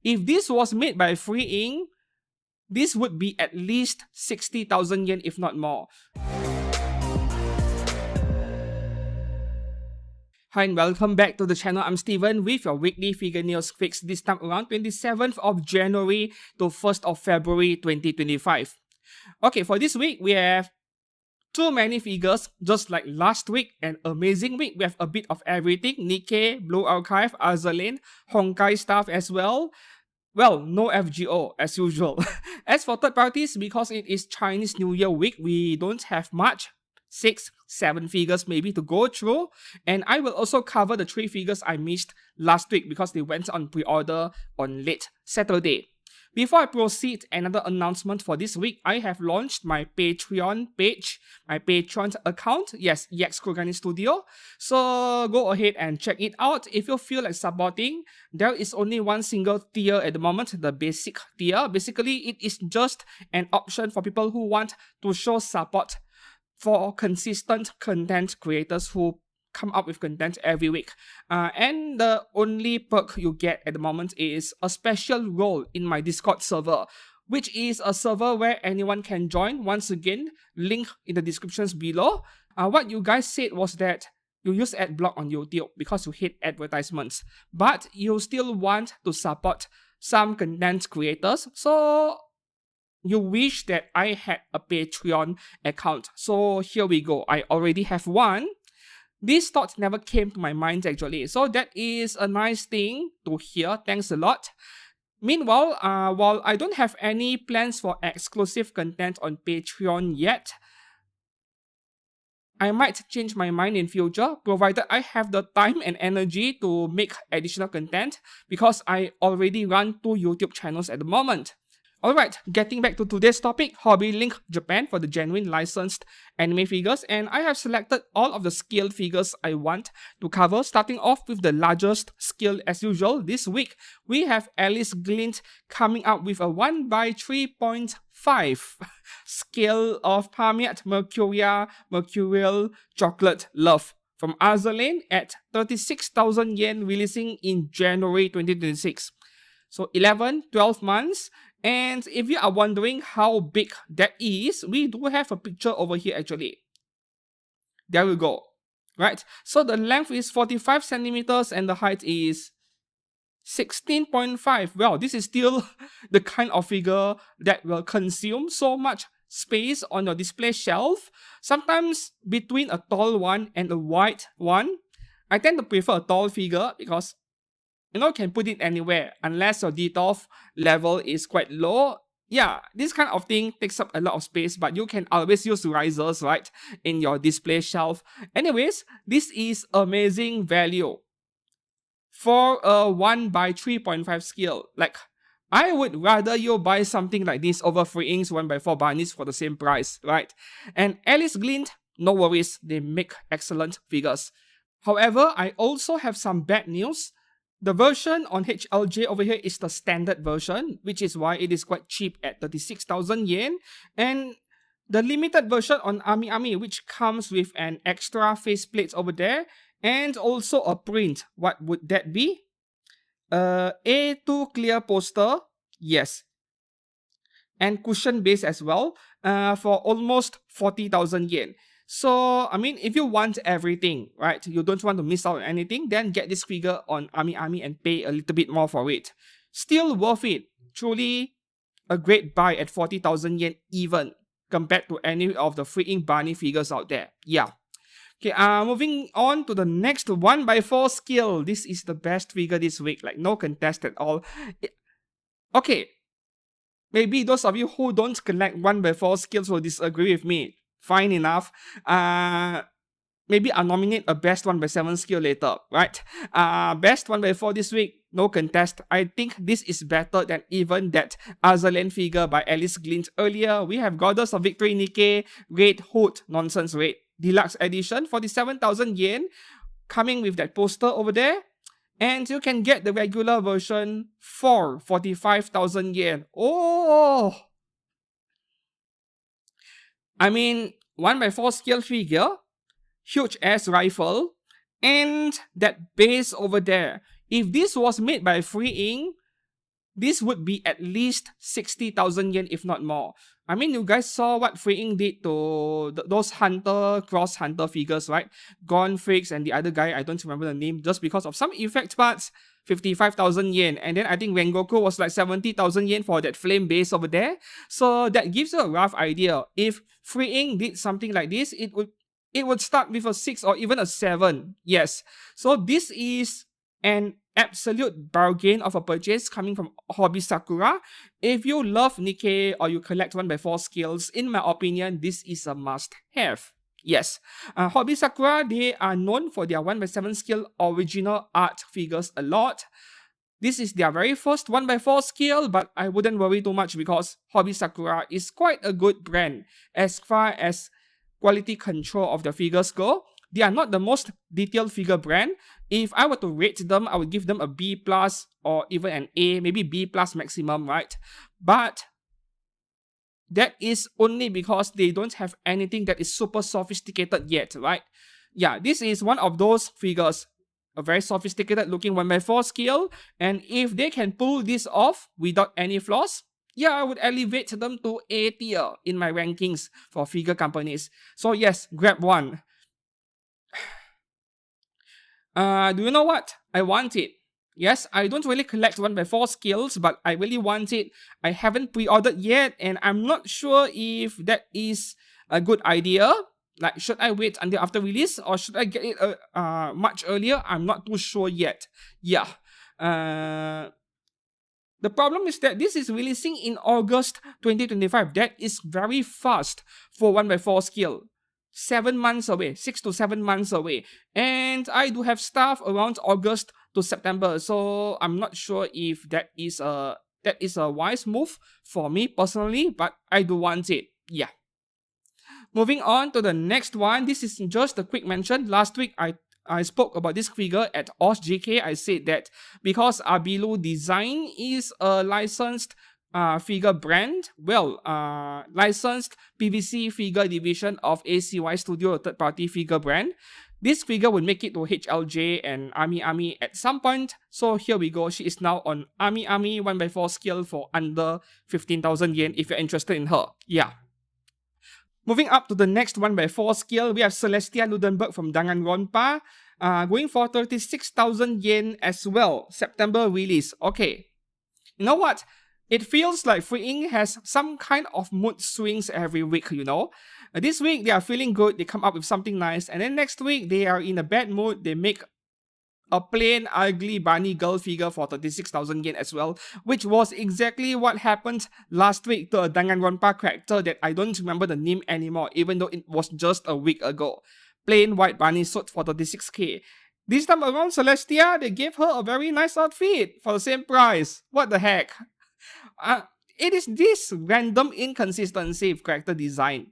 If this was made by Free Ink, this would be at least 60,000 yen, if not more. Hi and welcome back to the channel. I'm Steven with your weekly figure news fix, this time around 27th of January to 1st of February 2025. Okay, for this week, we have too many figures, just like last week, an amazing week. We have a bit of everything: Nikke, Blue Archive, Azur Lane, Honkai stuff as well. Well, no FGO as usual. As for third parties, because it is Chinese New Year week, we don't have much. 6, 7 figures maybe to go through. And I will also cover the 3 figures I missed last week because they went on pre-order on late Saturday. Before I proceed, another announcement for this week. I have launched my Patreon page, my Patreon account. Yes, EX Kurogane Studio. So go ahead and check it out. If you feel like supporting, there is only one single tier at the moment, the basic tier. Basically, it is just an option for people who want to show support for consistent content creators who come up with content every week. And the only perk you get at the moment is a special role in my Discord server, which is a server where anyone can join. Once again, link in the descriptions below. What you guys said was that you use adblock on YouTube because you hate advertisements, but you still want to support some content creators. So you wish that I had a Patreon account. So here we go. I already have one. This thought never came to my mind actually. So that is a nice thing to hear. Thanks a lot. Meanwhile, while I don't have any plans for exclusive content on Patreon yet, I might change my mind in future, provided I have the time and energy to make additional content, because I already run 2 YouTube channels at the moment. Alright, getting back to today's topic, Hobby Link Japan for the genuine licensed anime figures, and I have selected all of the scaled figures I want to cover, starting off with the largest scale as usual. This week, we have Alice Glint coming out with a 1/3.5 scale of Parmiat Mercurial Chocolate Love from Azur Lane at 36,000 yen, releasing in January 2026. So 11-12 months. And if you are wondering how big that is, we do have a picture over here actually. There we go. Right? So the length is 45 centimeters and the height is 16.5. Well, this is still the kind of figure that will consume so much space on your display shelf. Sometimes between a tall one and a wide one, I tend to prefer a tall figure because you can put it anywhere unless your DTOF level is quite low. Yeah, this kind of thing takes up a lot of space, but you can always use risers, right, in your display shelf. Anyways, this is amazing value for a 1/3.5 scale. Like, I would rather you buy something like this over Free Ink's 1/4 bunnies for the same price, right? And Alice Glint, no worries, they make excellent figures. However, I also have some bad news. The version on HLJ over here is the standard version, which is why it is quite cheap at 36,000 yen. And the limited version on Ami, which comes with an extra faceplate over there, and also a print. What would that be? A2 clear poster, yes. And cushion base as well, for almost 40,000 yen. So, I mean, if you want everything, right, you don't want to miss out on anything, then get this figure on Ami and pay a little bit more for it. Still worth it. Truly a great buy at 40,000 yen even, compared to any of the Free Ink bunny figures out there. Yeah. Okay, moving on to the next 1/4 scale. This is the best figure this week, like no contest at all. Okay, maybe those of you who don't collect 1/4 scales will disagree with me. Fine enough. Maybe I'll nominate a best 1/7 scale later, right? Best 1/4 this week, no contest. I think this is better than even that Azur Lane figure by Alice Glint earlier. We have Goddess of Victory Nikke, Red Hood, Nonsense Red, Deluxe Edition, 47,000 yen, coming with that poster over there. And you can get the regular version for 45,000 yen. Oh! I mean, 1/4 scale figure, huge ass rifle, and that base over there. If this was made by Free Ink, this would be at least 60,000 yen, if not more. I mean, you guys saw what Freaking did to those Cross Hunter figures, right? Gone Freaks and the other guy, I don't remember the name, just because of some effect parts, 55,000 yen. And then I think Rengoku was like 70,000 yen for that flame base over there. So that gives you a rough idea. If Freaking did something like this, it would start with a 6 or even a 7. Yes. So this is an absolute bargain of a purchase coming from Hobby Sakura. If you love Nikke or you collect 1x4 scales, in my opinion, this is a must-have. Yes, Hobby Sakura, they are known for their 1x7 scale original art figures a lot. This is their very first 1x4 scale, but I wouldn't worry too much because Hobby Sakura is quite a good brand as far as quality control of the figures go. They are not the most detailed figure brand. If I were to rate them, I would give them a B plus or even an A, maybe B plus maximum, right? But that is only because they don't have anything that is super sophisticated yet, right? Yeah, this is one of those figures, a very sophisticated looking 1x4 scale, and if they can pull this off without any flaws, yeah, I would elevate them to A tier in my rankings for figure companies. So yes, grab one. Do you know what? I want it. Yes, I don't really collect 1x4 scales, but I really want it. I haven't pre-ordered yet, and I'm not sure if that is a good idea. Like, should I wait until after release, or should I get it much earlier? I'm not too sure yet. Yeah. The problem is that this is releasing in August 2025. That is very fast for 1x4 scale. 7 months away, 6 to 7 months away. And I do have stuff around August to September. So I'm not sure if that is a wise move for me personally, but I do want it. Yeah. Moving on to the next one. This is just a quick mention. Last week I spoke about this figure at OSGK. I said that because Abilu Design is a licensed figure brand, well, licensed PVC figure division of ACY Studio, a third-party figure brand, this figure would make it to HLJ and Ami at some point. So here we go. She is now on Ami 1x4 scale for under 15,000 yen if you're interested in her. Yeah. Moving up to the next 1x4 scale, we have Celestia Ludenberg from Danganronpa, going for 36,000 yen as well. September release. Okay. You know what? It feels like Freaking has some kind of mood swings every week, you know. This week, they are feeling good, they come up with something nice, and then next week, they are in a bad mood, they make a plain, ugly bunny girl figure for 36,000 yen as well, which was exactly what happened last week to a Danganronpa character that I don't remember the name anymore, even though it was just a week ago. Plain white bunny suit for 36k. This time around, Celestia, they gave her a very nice outfit for the same price. What the heck? It is this random inconsistency of character design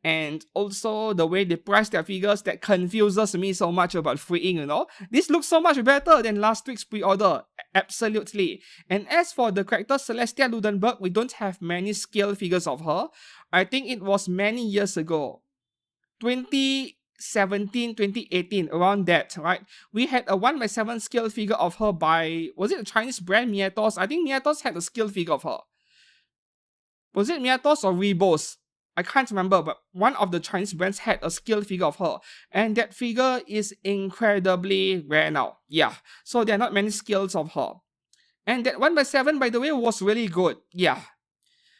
and also the way they price their figures that confuses me so much about Freaking, you know. This looks so much better than last week's pre-order, absolutely. And as for the character Celestia Ludenberg, we don't have many scale figures of her. I think it was many years ago, 2017, 2018, around that, right? We had a 1x7 scale figure of her by, was it a Chinese brand, Miatos? I think Miatos had a scale figure of her. Was it Miatos or Rebos? I can't remember, but one of the Chinese brands had a scale figure of her. And that figure is incredibly rare now. Yeah, so there are not many scales of her. And that 1x7, by the way, was really good. Yeah.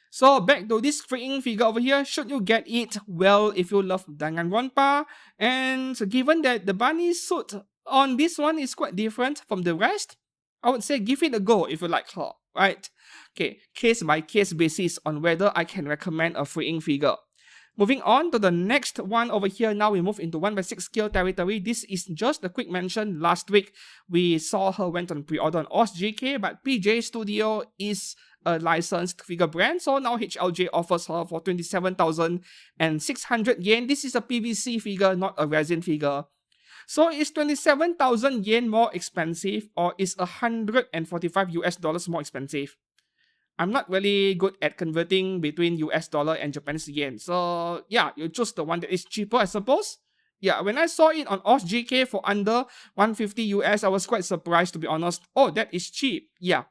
So back to this Freaking figure over here. Should you get it? Well, if you love Danganronpa. And given that the bunny suit on this one is quite different from the rest, I would say give it a go if you like her, right? Okay, case by case basis on whether I can recommend a Freaking figure. Moving on to the next one over here, now we move into 1x6 scale territory. This is just a quick mention. Last week, we saw her went on pre-order on OSGK, but PJ Studio is a licensed figure brand, so now HLJ offers her for 27,600 yen. This is a PVC figure, not a resin figure. So is 27,000 yen more expensive, or is $145 more expensive? I'm not really good at converting between US dollar and Japanese yen. So yeah, you choose the one that is cheaper, I suppose. Yeah, when I saw it on OSGK for under 150 US, I was quite surprised, to be honest. Oh, that is cheap. Yeah.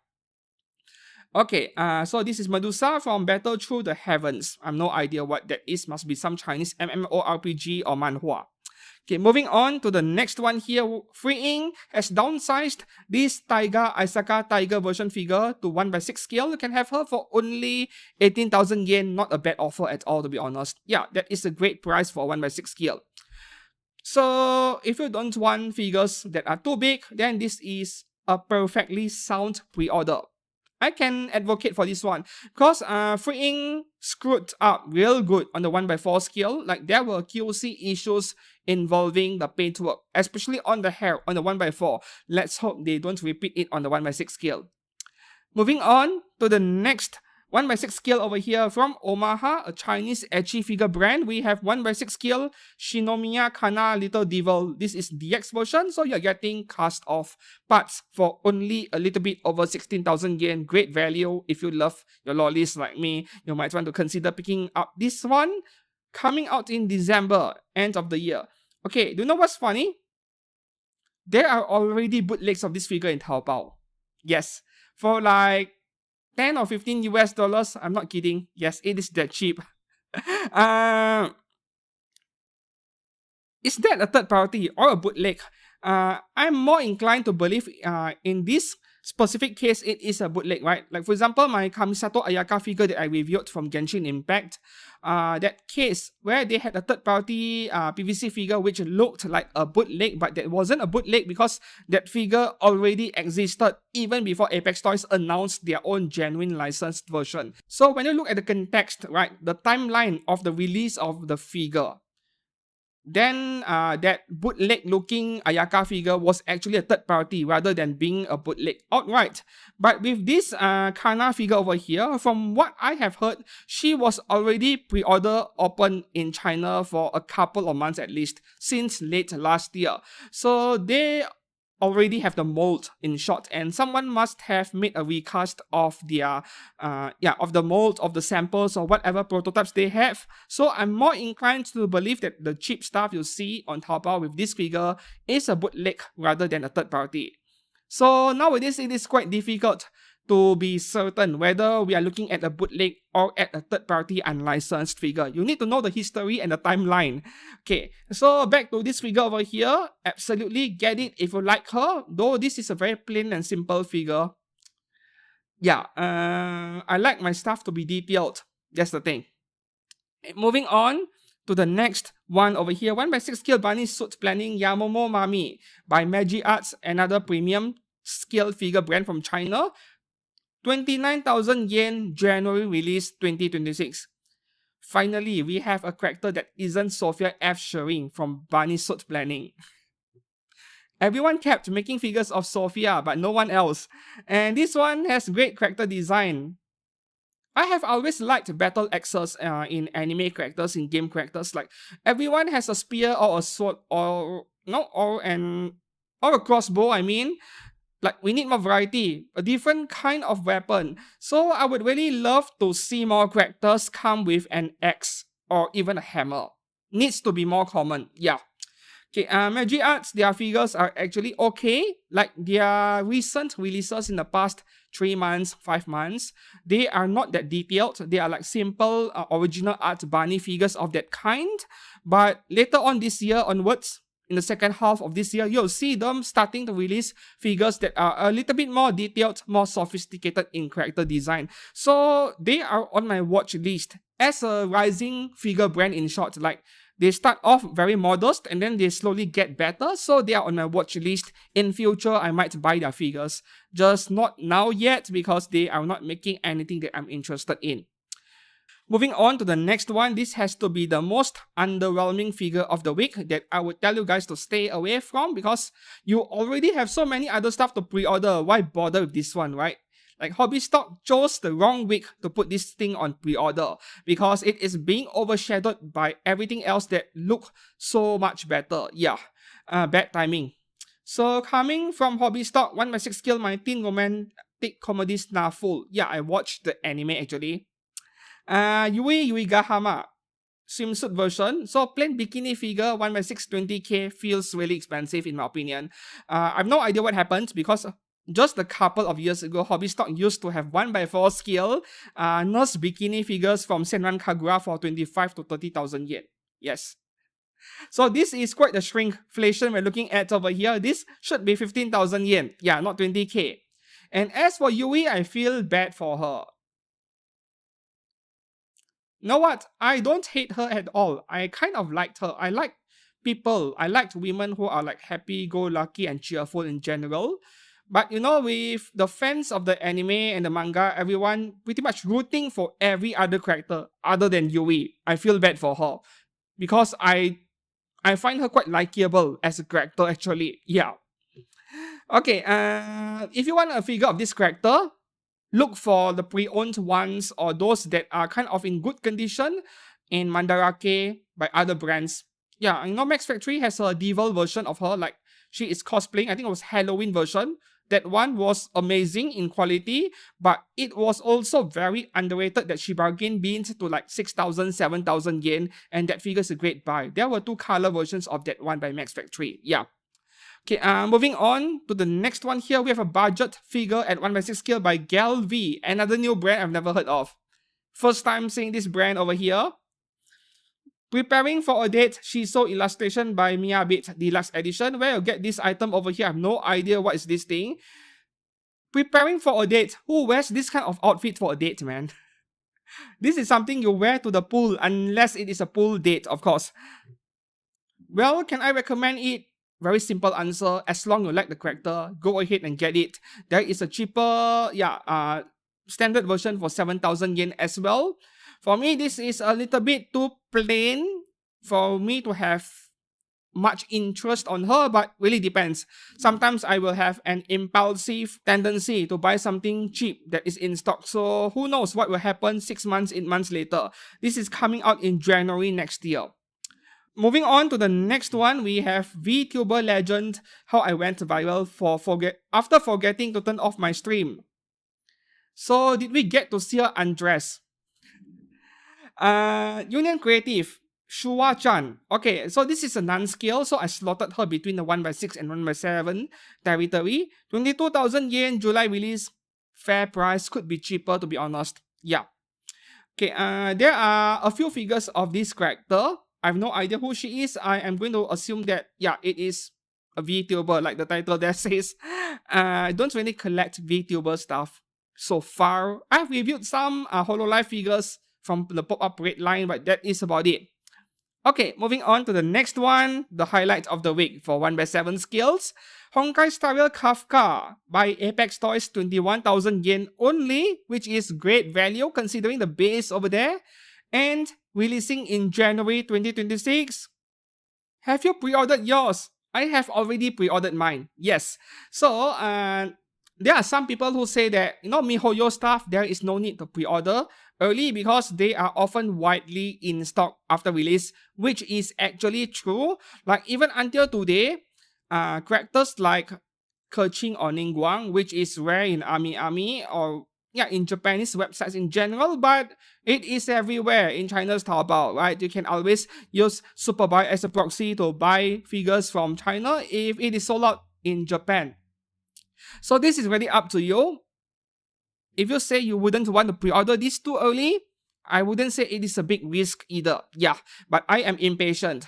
Okay, so this is Medusa from Battle Through the Heavens. I have no idea what that is. Must be some Chinese MMORPG or manhua. Okay, moving on to the next one here. Freeing has downsized this Taiga Isaka Tiger version figure to 1/6 scale. You can have her for only 18,000 yen. Not a bad offer at all, to be honest. Yeah, that is a great price for 1/6 scale. So if you don't want figures that are too big, then this is a perfectly sound pre-order. I can advocate for this one because freeing screwed up real good on the 1/4 scale. Like there were QC issues involving the paintwork, especially on the hair on the 1/4. Let's hope they don't repeat it on the 1/6 scale. Moving on to the next 1/6 scale over here from Omaha, a Chinese ecchi figure brand. We have 1/6 scale Shinomiya Kana Little Devil. This is DX version, so you're getting cast off parts for only a little bit over 16,000 yen. Great value. If you love your lollies like me, you might want to consider picking up this one. Coming out in December, end of the year. Okay, do you know what's funny? There are already bootlegs of this figure in Taobao. Yes, for like 10 or 15 US dollars. I'm not kidding. Yes, it is that cheap. Is that a third party or a bootleg? I'm more inclined to believe in this specific case, it is a bootleg, right? Like for example, my Kamisato Ayaka figure that I reviewed from Genshin Impact, that case where they had a third party PVC figure which looked like a bootleg, but that wasn't a bootleg because that figure already existed even before Apex Toys announced their own genuine licensed version. So when you look at the context, right, the timeline of the release of the figure, then that bootleg looking Ayaka figure was actually a third party rather than being a bootleg outright. But with this Kana figure over here, from what I have heard, she was already pre-order open in China for a couple of months at least, since late last year. So they already have the mold in short, and someone must have made a recast of their of the mold of the samples or whatever prototypes they have. So I'm more inclined to believe that the cheap stuff you see on Taobao with this figure is a bootleg rather than a third party. So nowadays it is quite difficult to be certain whether we are looking at a bootleg or at a third-party unlicensed figure. You need to know the history and the timeline. Okay, so back to this figure over here. Absolutely get it if you like her, though this is a very plain and simple figure. Yeah, I like my stuff to be detailed. That's the thing. Moving on to the next one over here. 1/6 scale bunny suit planning Yamomo Mami by Magi Arts, another premium scale figure brand from China. 29,000 yen, January release 2026. Finally, we have a character that isn't Sophia F. Shering from Bunny Suit Planning. Everyone kept making figures of Sophia, but no one else. And this one has great character design. I have always liked battle axes in anime characters, in game characters. Like everyone has a spear or a sword or a crossbow. I mean, like we need more variety, a different kind of weapon. So I would really love to see more characters come with an axe or even a hammer. Needs to be more common. Yeah. Okay, Magi Arts, their figures are actually okay. Like their recent releases in the past 3 months, 5 months, they are not that detailed. They are like simple original art bunny figures of that kind. But later on this year onwards, in the second half of this year, you'll see them starting to release figures that are a little bit more detailed, more sophisticated in character design. So they are on my watch list as a rising figure brand in short. Like they start off very modest and then they slowly get better. So they are on my watch list. In future, I might buy their figures. Just not now yet because they are not making anything that I'm interested in. Moving on to the next one, this has to be the most underwhelming figure of the week that I would tell you guys to stay away from because you already have so many other stuff to pre-order. Why bother with this one, right? Like Hobby Stock chose the wrong week to put this thing on pre-order because it is being overshadowed by everything else that look so much better. Yeah, bad timing. So coming from Hobby Stock, 1/6 scale, my teen romantic comedy Snafu. Yeah, I watched the anime actually. Yui Yuigahama swimsuit version. So plain bikini figure 1/6 20k feels really expensive in my opinion. I have no idea what happened because Just a couple of years ago, Hobby Stock used to have 1x4 scale nurse bikini figures from Senran Kagura for 25 to 30,000 yen. Yes. So this is quite a shrinkflation we're looking at over here. This should be 15,000 yen. Yeah, not 20k. And as for Yui, I feel bad for her. You know what? I don't hate her at all. I kind of liked her. I like people. I liked women who are like happy-go-lucky and cheerful in general. But you know, with the fans of the anime and the manga, everyone pretty much rooting for every other character other than Yui. I feel bad for her. Because I find her quite likable as a character actually. Yeah. Okay, if you want a figure of this character, look for the pre-owned ones or those that are kind of in good condition in Mandarake by other brands. Yeah, you know Max Factory has a devil version of her, like she is cosplaying. I think it was Halloween version. That one was amazing in quality, but it was also very underrated that she bargained beans to like 6,000, 7,000 yen, and that figure is a great buy. There were 2 color versions of that one by Max Factory. Yeah. Okay, moving on to the next one here, we have a budget figure at 1/6 scale by Gal V, another new brand I've never heard of. First time seeing this brand over here. Preparing for a date, Shiso illustration by Miyabit Deluxe Edition. Where you get this item over here, I have no idea what is this thing. Preparing for a date. Who wears this kind of outfit for a date, man? This is something you wear to the pool, unless it is a pool date, of course. Well, can I recommend it? Very simple answer. As long you like the character, go ahead and get it. There is a cheaper, standard version for 7,000 yen as well. For me, this is a little bit too plain for me to have much interest on her, but really depends. Sometimes I will have an impulsive tendency to buy something cheap that is in stock. So who knows what will happen 6 months, 8 months later. This is coming out in January next year. Moving on to the next one, we have VTuber legend, how I went viral after forgetting to turn off my stream. So did we get to see her undress? Union Creative, Shua-chan. Okay, so this is a non-scale, so I slotted her between the 1/6 and 1/7 territory. 22,000 yen, July release. Fair price, could be cheaper to be honest. Yeah. Okay, there are a few figures of this character. I have no idea who she is. I am going to assume that, yeah, it is a VTuber, like the title there says. I don't really collect VTuber stuff so far. I've reviewed some Hololive figures from the pop-up red line, but that is about it. Okay, moving on to the next one, the highlight of the week for 1/7 scales. Honkai Star Rail Kafka by Apex Toys, 21,000 yen only, which is great value considering the base over there. And releasing in January 2026. Have you pre-ordered yours? I have already pre-ordered mine. Yes. So, there are some people who say that, you know, MiHoYo stuff, there is no need to pre-order early because they are often widely in stock after release, which is actually true. Like, even until today, characters like Keqing or Ningguang, which is rare in Ami or in Japanese websites in general, but it is everywhere in China's Taobao, right? You can always use Superbuy as a proxy to buy figures from China if it is sold out in Japan. So this is really up to you. If you say you wouldn't want to pre-order this too early, I wouldn't say it is a big risk either. Yeah, but I am impatient.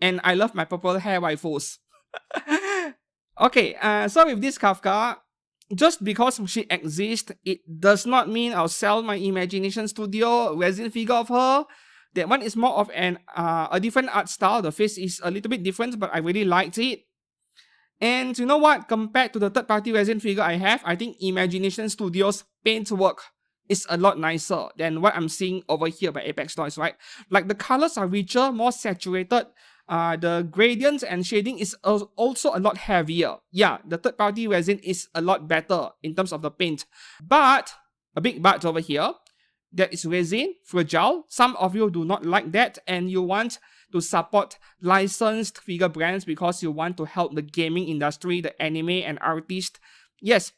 And I love my purple hair waifus. Okay, so with this Kafka, just because she exists, it does not mean I'll sell my Imagination Studio resin figure of her. That one is more of a different art style. The face is a little bit different, but I really liked it. And you know what? Compared to the third-party resin figure I have, I think Imagination Studio's paintwork is a lot nicer than what I'm seeing over here by Apex Toys, right? Like the colors are richer, more saturated. The gradients and shading is also a lot heavier. Yeah, the third-party resin is a lot better in terms of the paint. But, a big but over here, that is resin, fragile. Some of you do not like that and you want to support licensed figure brands because you want to help the gaming industry, the anime and artists. Yes,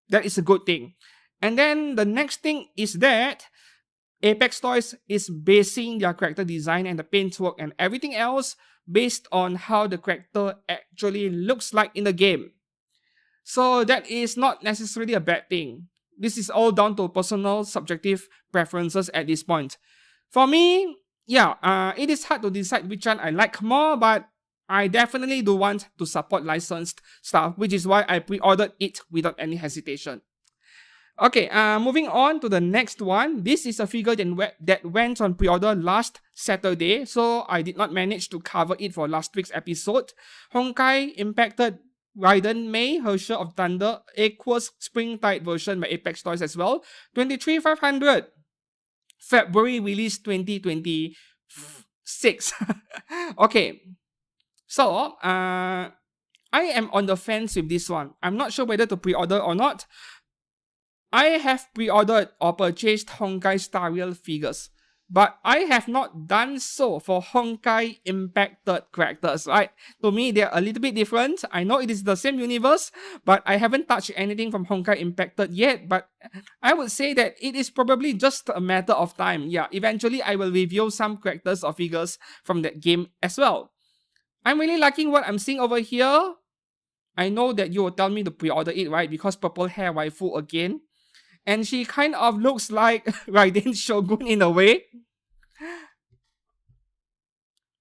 that is a good thing. And then the next thing is that Apex Toys is basing their character design and the paintwork and everything else based on how the character actually looks like in the game. So that is not necessarily a bad thing. This is all down to personal subjective preferences at this point. For me, yeah, it is hard to decide which one I like more, but I definitely do want to support licensed stuff, which is why I pre-ordered it without any hesitation. Okay, moving on to the next one. This is a figure that went on pre-order last Saturday, so I did not manage to cover it for last week's episode. Honkai Impacted Raiden Mei, Herrscher of Thunder, Aqua's Springtide version by Apex Toys as well. 23,500. February release 2026. Okay, so I am on the fence with this one. I'm not sure whether to pre-order or not. I have pre-ordered or purchased Honkai Star Rail figures, but I have not done so for Honkai Impacted characters, right? To me, they're a little bit different. I know it is the same universe, but I haven't touched anything from Honkai Impacted yet, but I would say that it is probably just a matter of time. Yeah, eventually I will review some characters or figures from that game as well. I'm really liking what I'm seeing over here. I know that you will tell me to pre-order it, right? Because purple hair waifu again. And she kind of looks like Raiden Shogun in a way.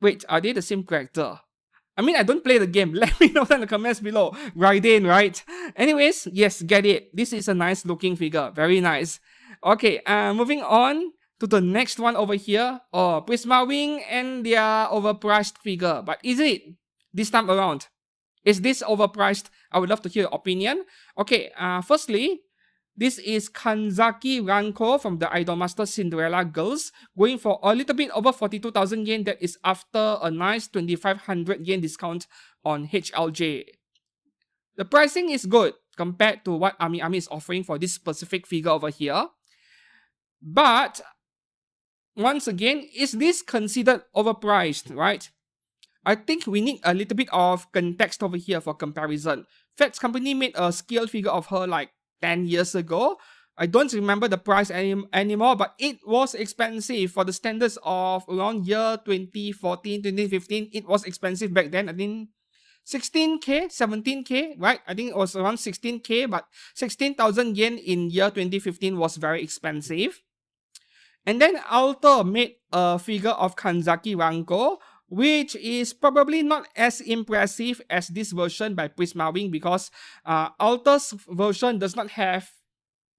Wait, are they the same character? I mean, I don't play the game. Let me know in the comments below. Raiden, right? Anyways, yes, get it. This is a nice looking figure. Very nice. Okay, moving on to the next one over here. Oh, Prisma Wing and their overpriced figure. But is it this time around? Is this overpriced? I would love to hear your opinion. Okay, firstly, this is Kanzaki Ranko from the Idolmaster Cinderella Girls, going for a little bit over 42,000 yen. That is after a nice 2,500 yen discount on HLJ. The pricing is good compared to what Ami is offering for this specific figure over here. But, once again, is this considered overpriced, right? I think we need a little bit of context over here for comparison. Fats Company made a scale figure of her like 10 years ago. I don't remember the price anymore, but it was expensive for the standards of around year 2014, 2015. It was expensive back then. I think 16k, 17k, right? I think it was around 16k, but 16,000 yen in year 2015 was very expensive. And then Alter made a figure of Kanzaki Ranko, which is probably not as impressive as this version by Prisma Wing, because Alter's version does not have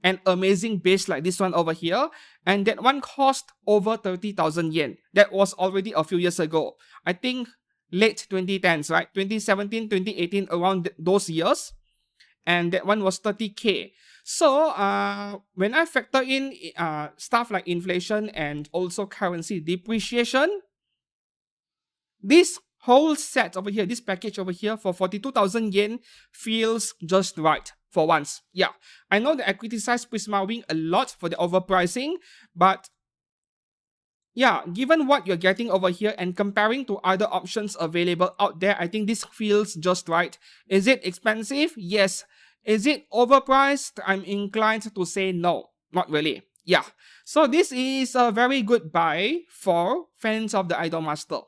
an amazing base like this one over here, and that one cost over 30,000 yen. That was already a few years ago. I think late 2010s, right? 2017, 2018, around those years. And that one was 30k. So, when I factor in stuff like inflation and also currency depreciation, this whole set over here, this package over here for 42,000 yen feels just right for once. Yeah, I know that I criticized Prisma Wing a lot for the overpricing, but yeah, given what you're getting over here and comparing to other options available out there, I think this feels just right. Is it expensive? Yes. Is it overpriced? I'm inclined to say no. Not really. Yeah. So this is a very good buy for fans of the Idolmaster.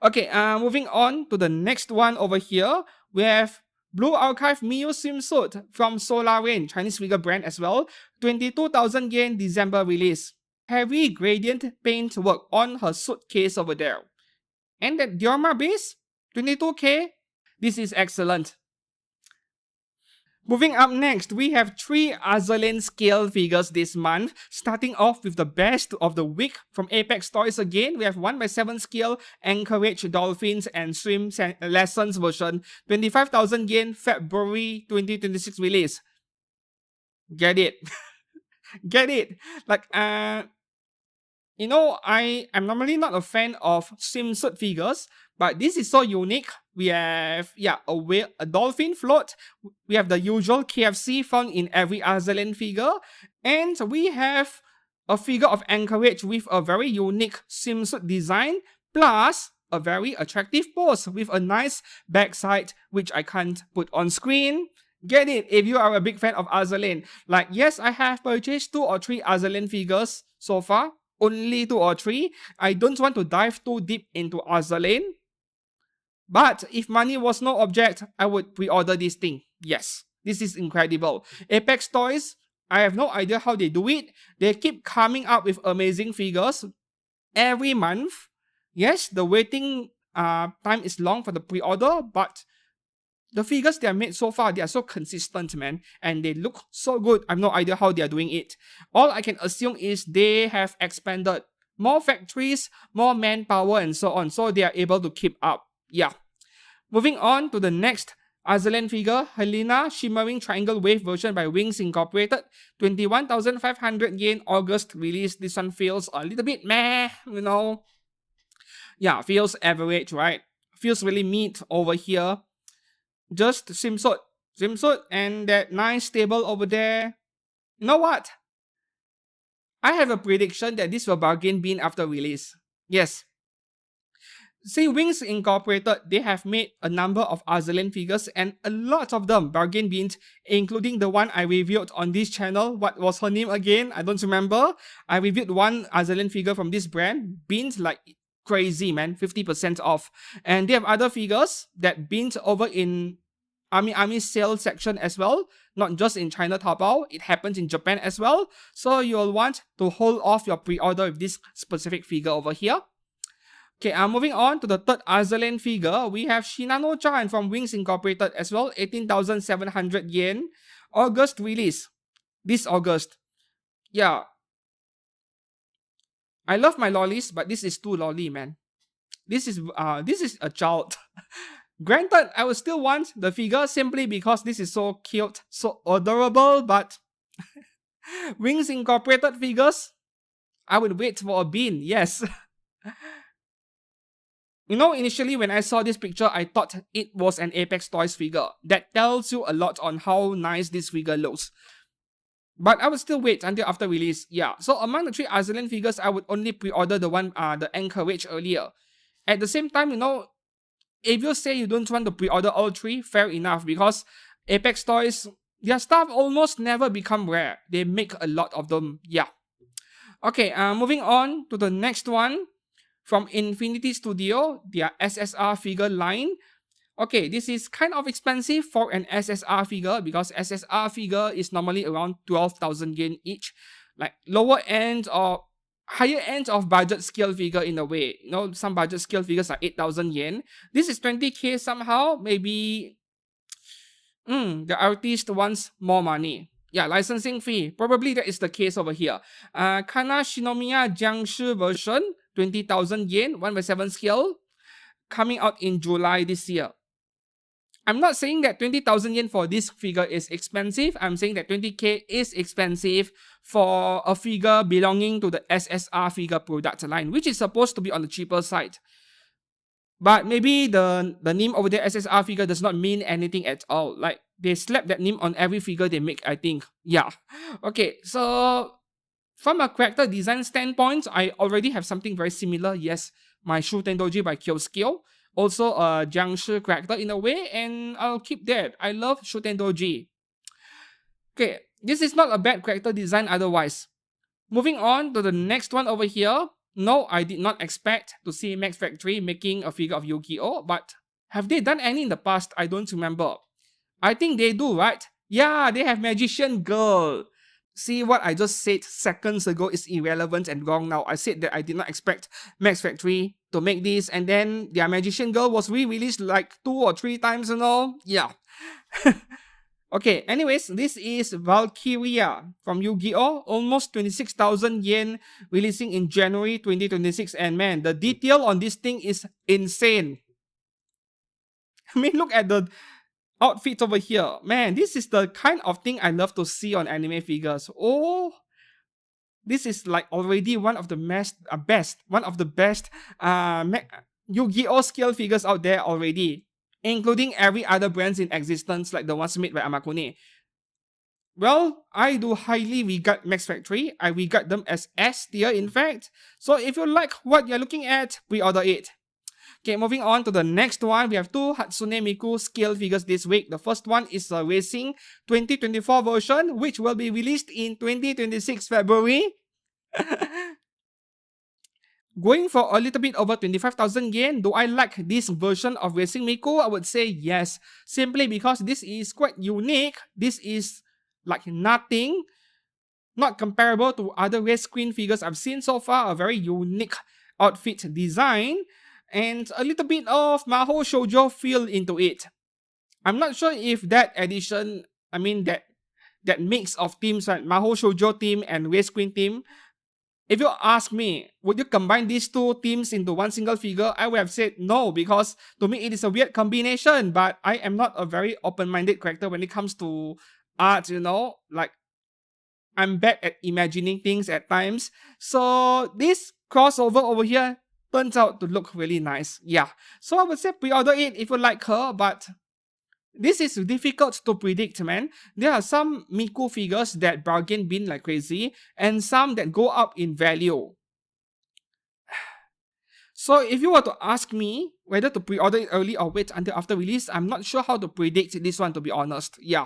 Okay, moving on to the next one over here. We have Blue Archive Miyu swimsuit from Solar Rain, Chinese figure brand as well. 22,000 yen December release. Heavy gradient paint work on her suitcase over there. And that Diorama base, 22k. This is excellent. Moving up next, we have 3 Azur Lane scale figures this month. Starting off with the best of the week from Apex Toys again. We have 1/7 scale Anchorage Dolphins and Swim Lessons version. 25,000 yen, February 2026 release. Get it. Get it. Like, you know, I am normally not a fan of swimsuit figures, but this is so unique. We have, yeah, a dolphin float. We have the usual KFC found in every Azur Lane figure. And we have a figure of Anchorage with a very unique swimsuit design, plus a very attractive pose with a nice backside, which I can't put on screen. Get it if you are a big fan of Azur Lane. Like, yes, I have purchased 2 or 3 Azur Lane figures so far. Only 2 or 3. I don't want to dive too deep into Azur Lane. But if money was no object, I would pre-order this thing. Yes, this is incredible. Apex Toys, I have no idea how they do it. They keep coming up with amazing figures every month. Yes, the waiting time is long for the pre-order, but the figures they are made so far, they are so consistent, man, and they look so good. I have no idea how they are doing it. All I can assume is they have expanded more factories, more manpower, and so on, so they are able to keep up. Yeah. Moving on to the next Azur Lane figure, Helena Shimmering Triangle Wave version by Wings Incorporated, 21,500 yen, August release. This one feels a little bit meh, you know. Yeah, feels average, right? Feels really mid over here. Just swimsuit. Swimsuit and that nice table over there. You know what? I have a prediction that this will bargain bin after release. Yes. See, Wings Incorporated, they have made a number of Azur Lane figures and a lot of them bargain bins, including the one I reviewed on this channel. What was her name again? I don't remember. I reviewed one Azur Lane figure from this brand. Bins like crazy, man. 50% off. And they have other figures that bins over in Army sale section as well. Not just in China Taobao. It happens in Japan as well. So you'll want to hold off your pre-order with this specific figure over here. Okay, moving on to the third Azur Lane figure, we have Shinano-chan from Wings Incorporated as well, 18,700 yen. August release. This August. Yeah. I love my lollies, but this is too lolly, man. This is a child. Granted, I would still want the figure simply because this is so cute, so adorable, but Wings Incorporated figures, I would wait for a bin, yes. You know, initially when I saw this picture, I thought it was an Apex Toys figure. That tells you a lot on how nice this figure looks. But I would still wait until after release. Yeah, so among the three Azur Lane figures, I would only pre-order the one, the Anchorage earlier. At the same time, you know, if you say you don't want to pre-order all three, fair enough, because Apex Toys, their stuff almost never become rare. They make a lot of them, yeah. Okay, moving on to the next one. From Infinity Studio, their SSR figure line. Okay, this is kind of expensive for an SSR figure because SSR figure is normally around 12,000 yen each. Like lower end or higher end of budget scale figure in a way. You know, some budget scale figures are 8,000 yen. This is 20k somehow. Maybe the artist wants more money. Yeah, licensing fee. Probably that is the case over here. Kana Shinomiya Jiangshi version, 20,000 yen, 1/7 scale, coming out in July this year. I'm not saying that 20,000 yen for this figure is expensive. I'm saying that 20k is expensive for a figure belonging to the SSR figure product line, which is supposed to be on the cheaper side. But maybe the name over there, SSR figure, does not mean anything at all. Like, they slap that name on every figure they make, I think. Yeah. Okay, so from a character design standpoint, I already have something very similar. Yes, my Shuten Doji by Kyosuke. Also a Jiangshi character in a way, and I'll keep that. I love Shuten Doji. Okay, this is not a bad character design otherwise. Moving on to the next one over here. No, I did not expect to see Max Factory making a figure of Yu-Gi-Oh! But have they done any in the past? I don't remember. I think they do, right? Yeah, they have Magician Girl. See, what I just said seconds ago is irrelevant and wrong now. I said that I did not expect Max Factory to make this, and then their Magician Girl was re-released like 2 or 3 times, you know? Yeah. Okay, anyways, this is Valkyria from Yu-Gi-Oh! Almost 26,000 yen, releasing in January 2026. And man, the detail on this thing is insane. I mean, look at the outfits over here. Man, this is the kind of thing I love to see on anime figures. Oh, this is like already one of the best Yu-Gi-Oh! Scale figures out there already, including every other brands in existence like the ones made by Amakune. Well, I do highly regard Max Factory. I regard them as S tier, in fact. So if you like what you're looking at, pre-order it. Okay, moving on to the next one. We have 2 Hatsune Miku scale figures this week. The first one is a Racing 2024 version, which will be released in 2026 February. Going for a little bit over 25,000 yen, do I like this version of Racing Miku? I would say yes, simply because this is quite unique. This is like nothing, not comparable to other race queen figures I've seen so far. A very unique outfit design and a little bit of Maho Shoujo feel into it. I'm not sure if that addition, that mix of teams like Maho Shoujo team and Race Queen team, if you ask me, would you combine these two teams into one single figure? I would have said no, because to me it is a weird combination, but I am not a very open-minded character when it comes to art, like I'm bad at imagining things at times. So this crossover over here turns out to look really nice. Yeah. So I would say pre-order it if you like her, but this is difficult to predict, man. There are some Miku figures that bargain bin like crazy, and some that go up in value. So if you were to ask me whether to pre-order it early or wait until after release, I'm not sure how to predict this one, to be honest. Yeah.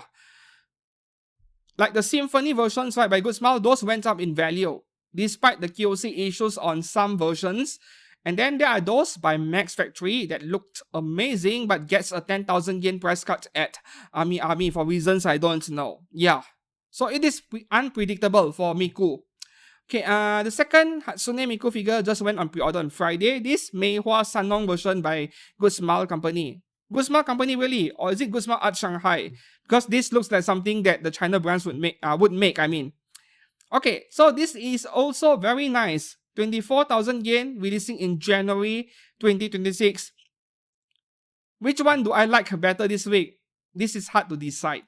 Like the Symphony versions, right, by Good Smile, those went up in value, despite the QOC issues on some versions. And then there are those by Max Factory that looked amazing but gets a 10,000 yen price cut at Army for reasons I don't know. Yeah. So it is unpredictable for Miku. Okay, the second Hatsune Miku figure just went on pre-order on Friday. This Meihua Sanong version by Good Smile Company. Good Smile Company really? Or is it Good Smile Art Shanghai? Because this looks like something that the China brands would make, Okay, so this is also very nice. 24,000 yen, releasing in January 2026. Which one do I like better this week? This is hard to decide.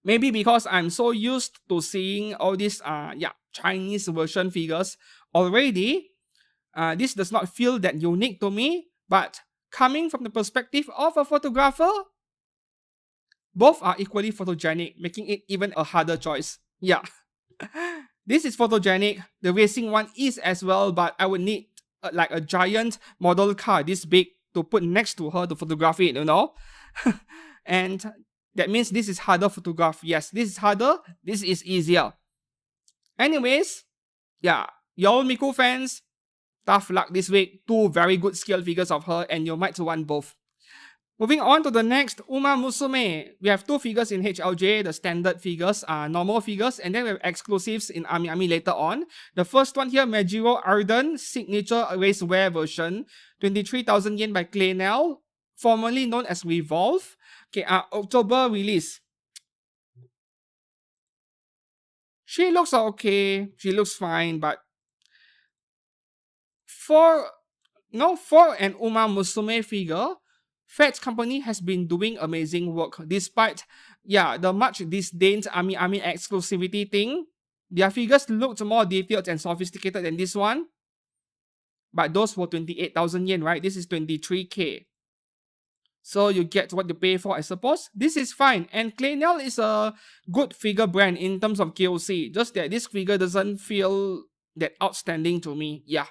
Maybe because I'm so used to seeing all these Chinese version figures already. This does not feel that unique to me, but coming from the perspective of a photographer, both are equally photogenic, making it even a harder choice. Yeah. This is photogenic. The racing one is as well, but I would need like a giant model car this big to put next to her to photograph it, And that means this is harder photograph. Yes, this is harder. This is easier. Anyways, yeah, y'all Miku fans, tough luck this week. Two very good scale figures of her, and you might want both. Moving on to the next, Uma Musume. We have two figures in HLJ. The standard figures are normal figures, and then we have exclusives in Ami later on. The first one here, Majiro Arden, signature racewear version. 23,000 yen by Claynel, formerly known as Revolve. Okay, October release. She looks okay. She looks fine, but for an Uma Musume figure, Fats Company has been doing amazing work despite the much disdained Ami exclusivity thing. Their figures looked more detailed and sophisticated than this one. But those were 28,000 yen, right? This is 23k. So you get what you pay for, I suppose. This is fine. And Claynel is a good figure brand in terms of KOC. Just that this figure doesn't feel that outstanding to me. Yeah.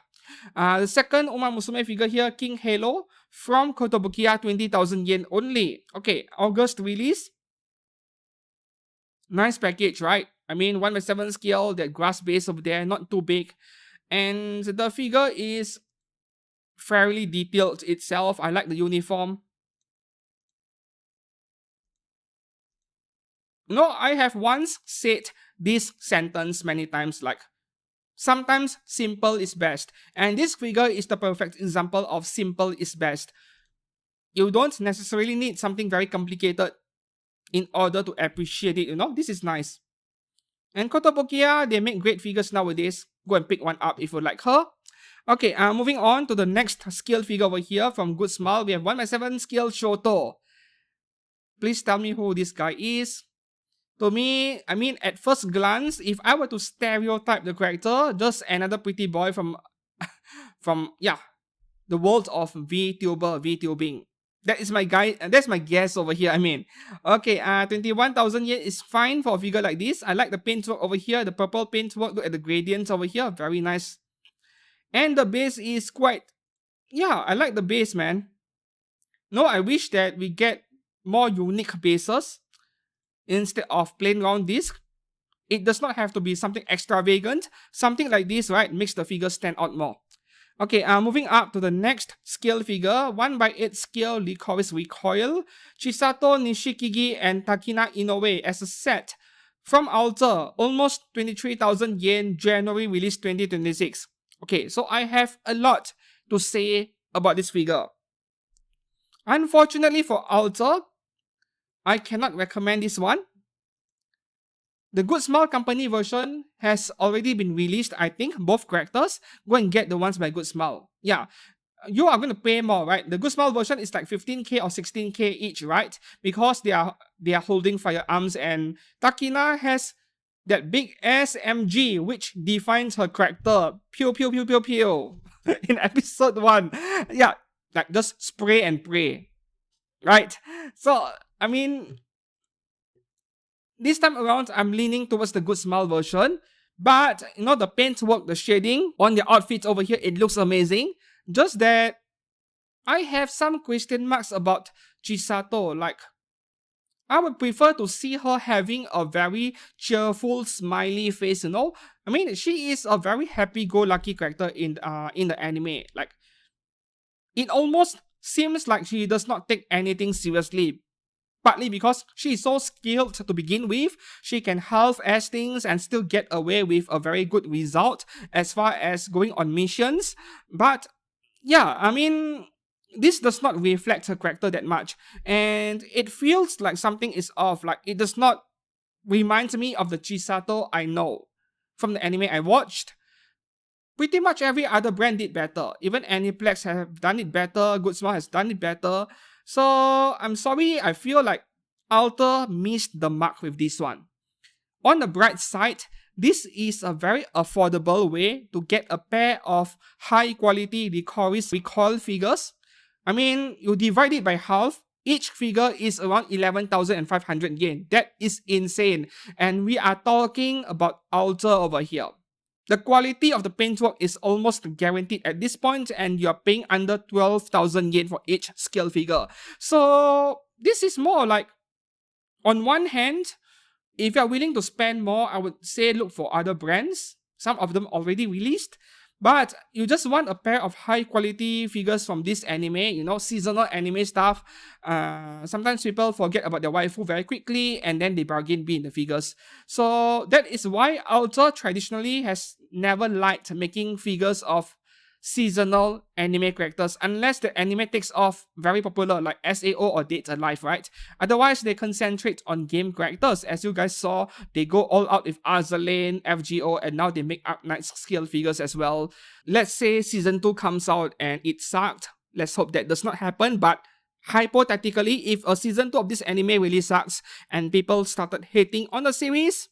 The second Uma Musume figure here, King Halo, from Kotobukiya, 20,000 yen only. Okay, August release. Nice package, right? 1/7 scale, that grass base over there, not too big. And the figure is fairly detailed itself. I like the uniform. I have once said this sentence many times, like, sometimes simple is best. And this figure is the perfect example of simple is best. You don't necessarily need something very complicated in order to appreciate it, This is nice. And Kotobukiya, they make great figures nowadays. Go and pick one up if you like her. Okay, moving on to the next scale figure over here from Good Smile. We have 1/7 scale Shoto. Please tell me who this guy is. To me, at first glance, if I were to stereotype the character, just another pretty boy from the world of VTubing. That is my guy. That's my guess over here. Okay. 21,000 yen is fine for a figure like this. I like the paintwork over here. The purple paintwork. Look at the gradients over here. Very nice. And the base is quite. Yeah, I like the base, man. I wish that we get more unique bases instead of plain round disc. It does not have to be something extravagant. Something like this, right, makes the figure stand out more. Okay, moving up to the next scale figure, 1/8 scale Licorice Recoil, Chisato Nishikigi and Takina Inoue as a set from Alter, almost 23,000 yen, January release 2026. Okay, so I have a lot to say about this figure. Unfortunately for Alter, I cannot recommend this one. The Good Smile Company version has already been released, I think, both characters. Go and get the ones by Good Smile. Yeah, you are going to pay more, right? The Good Smile version is like 15k or 16k each, right? Because they are holding firearms, and Takina has that big SMG which defines her character. Pew pew pew pew pew. In episode 1. Yeah, like just spray and pray. Right? So, I mean, this time around, I'm leaning towards the Good Smile version. But, the paint work, the shading on the outfits over here, it looks amazing. Just that I have some question marks about Chisato. Like, I would prefer to see her having a very cheerful, smiley face, I mean, she is a very happy-go-lucky character in the anime. Like, it almost seems like she does not take anything seriously. Partly because she is so skilled to begin with, she can half-ass things and still get away with a very good result as far as going on missions. But yeah, I mean, this does not reflect her character that much, and it feels like something is off. Like, it does not remind me of the Chisato I know from the anime I watched. Pretty much every other brand did better. Even Aniplex have done it better, Good Smile has done it better. So, I'm sorry, I feel like Alter missed the mark with this one. On the bright side, this is a very affordable way to get a pair of high-quality Licorice Recoil figures. I mean, you divide it by half, each figure is around 11,500 yen. That is insane. And we are talking about Alter over here. The quality of the paintwork is almost guaranteed at this point, and you're paying under 12,000 yen for each scale figure. So, this is more like, on one hand, if you're willing to spend more, I would say look for other brands. Some of them already released. But you just want a pair of high quality figures from this anime, seasonal anime stuff. Sometimes people forget about their waifu very quickly and then they bargain bin the figures. So that is why Alter traditionally has never liked making figures of seasonal anime characters unless the anime takes off very popular like SAO or Dates Alive, right? Otherwise, they concentrate on game characters. As you guys saw, they go all out with Azur Lane, FGO, and now they make Arknight's scale figures as well. Let's say Season 2 comes out and it sucked. Let's hope that does not happen, but hypothetically, if a Season 2 of this anime really sucks and people started hating on the series,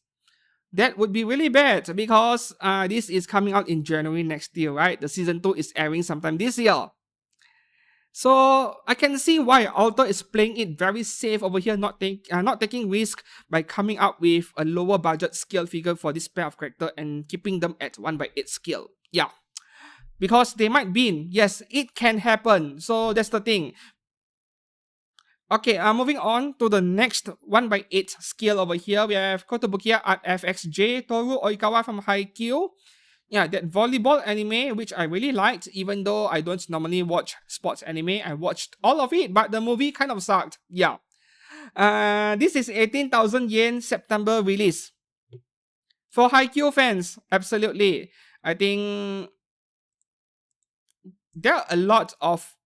that would be really bad because this is coming out in January next year, right? The Season 2 is airing sometime this year. So I can see why Alter is playing it very safe over here, not taking risk by coming up with a lower budget scale figure for this pair of character and keeping them at 1/8 scale. Yeah. Because they might win. Yes, it can happen. So that's the thing. Okay, moving on to the next 1/8 scale over here. We have Kotobukiya Art FXJ, Toru Oikawa from Haikyuu. Yeah, that volleyball anime, which I really liked, even though I don't normally watch sports anime. I watched all of it, but the movie kind of sucked. Yeah. This is 18,000 yen September release. For Haikyuu fans, absolutely. I think there are a lot of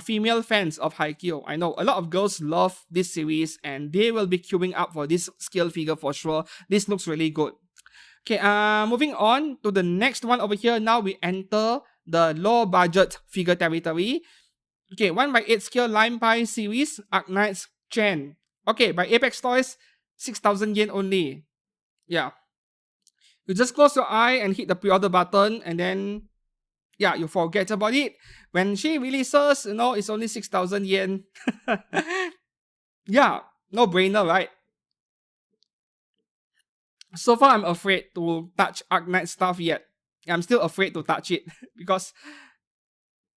female fans of Haikyuu. I know a lot of girls love this series and they will be queuing up for this scale figure for sure. This looks really good. Okay, moving on to the next one over here. Now we enter the low budget figure territory. Okay, 1/8 scale Lime Pie series, Arknight's Chen. Okay, by Apex Toys, 6,000 yen only. Yeah. You just close your eye and hit the pre-order button and then yeah, you forget about it. When she releases, it's only 6,000 yen. Yeah, no brainer, right? So far, I'm afraid to touch Arknight stuff yet. I'm still afraid to touch it because